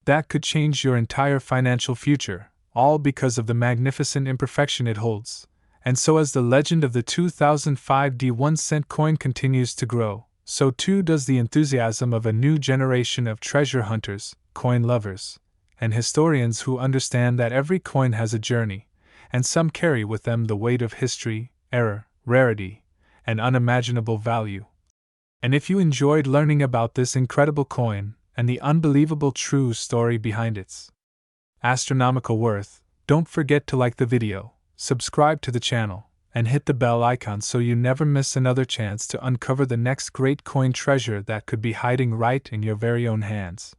That could change your entire financial future, all because of the magnificent imperfection it holds. And so as the legend of the 2005D 1-cent coin continues to grow, so too does the enthusiasm of a new generation of treasure hunters, coin lovers, and historians who understand that every coin has a journey, and some carry with them the weight of history, error, rarity, and unimaginable value. And if you enjoyed learning about this incredible coin, and the unbelievable true story behind its astronomical worth, don't forget to like the video, subscribe to the channel, and hit the bell icon so you never miss another chance to uncover the next great coin treasure that could be hiding right in your very own hands.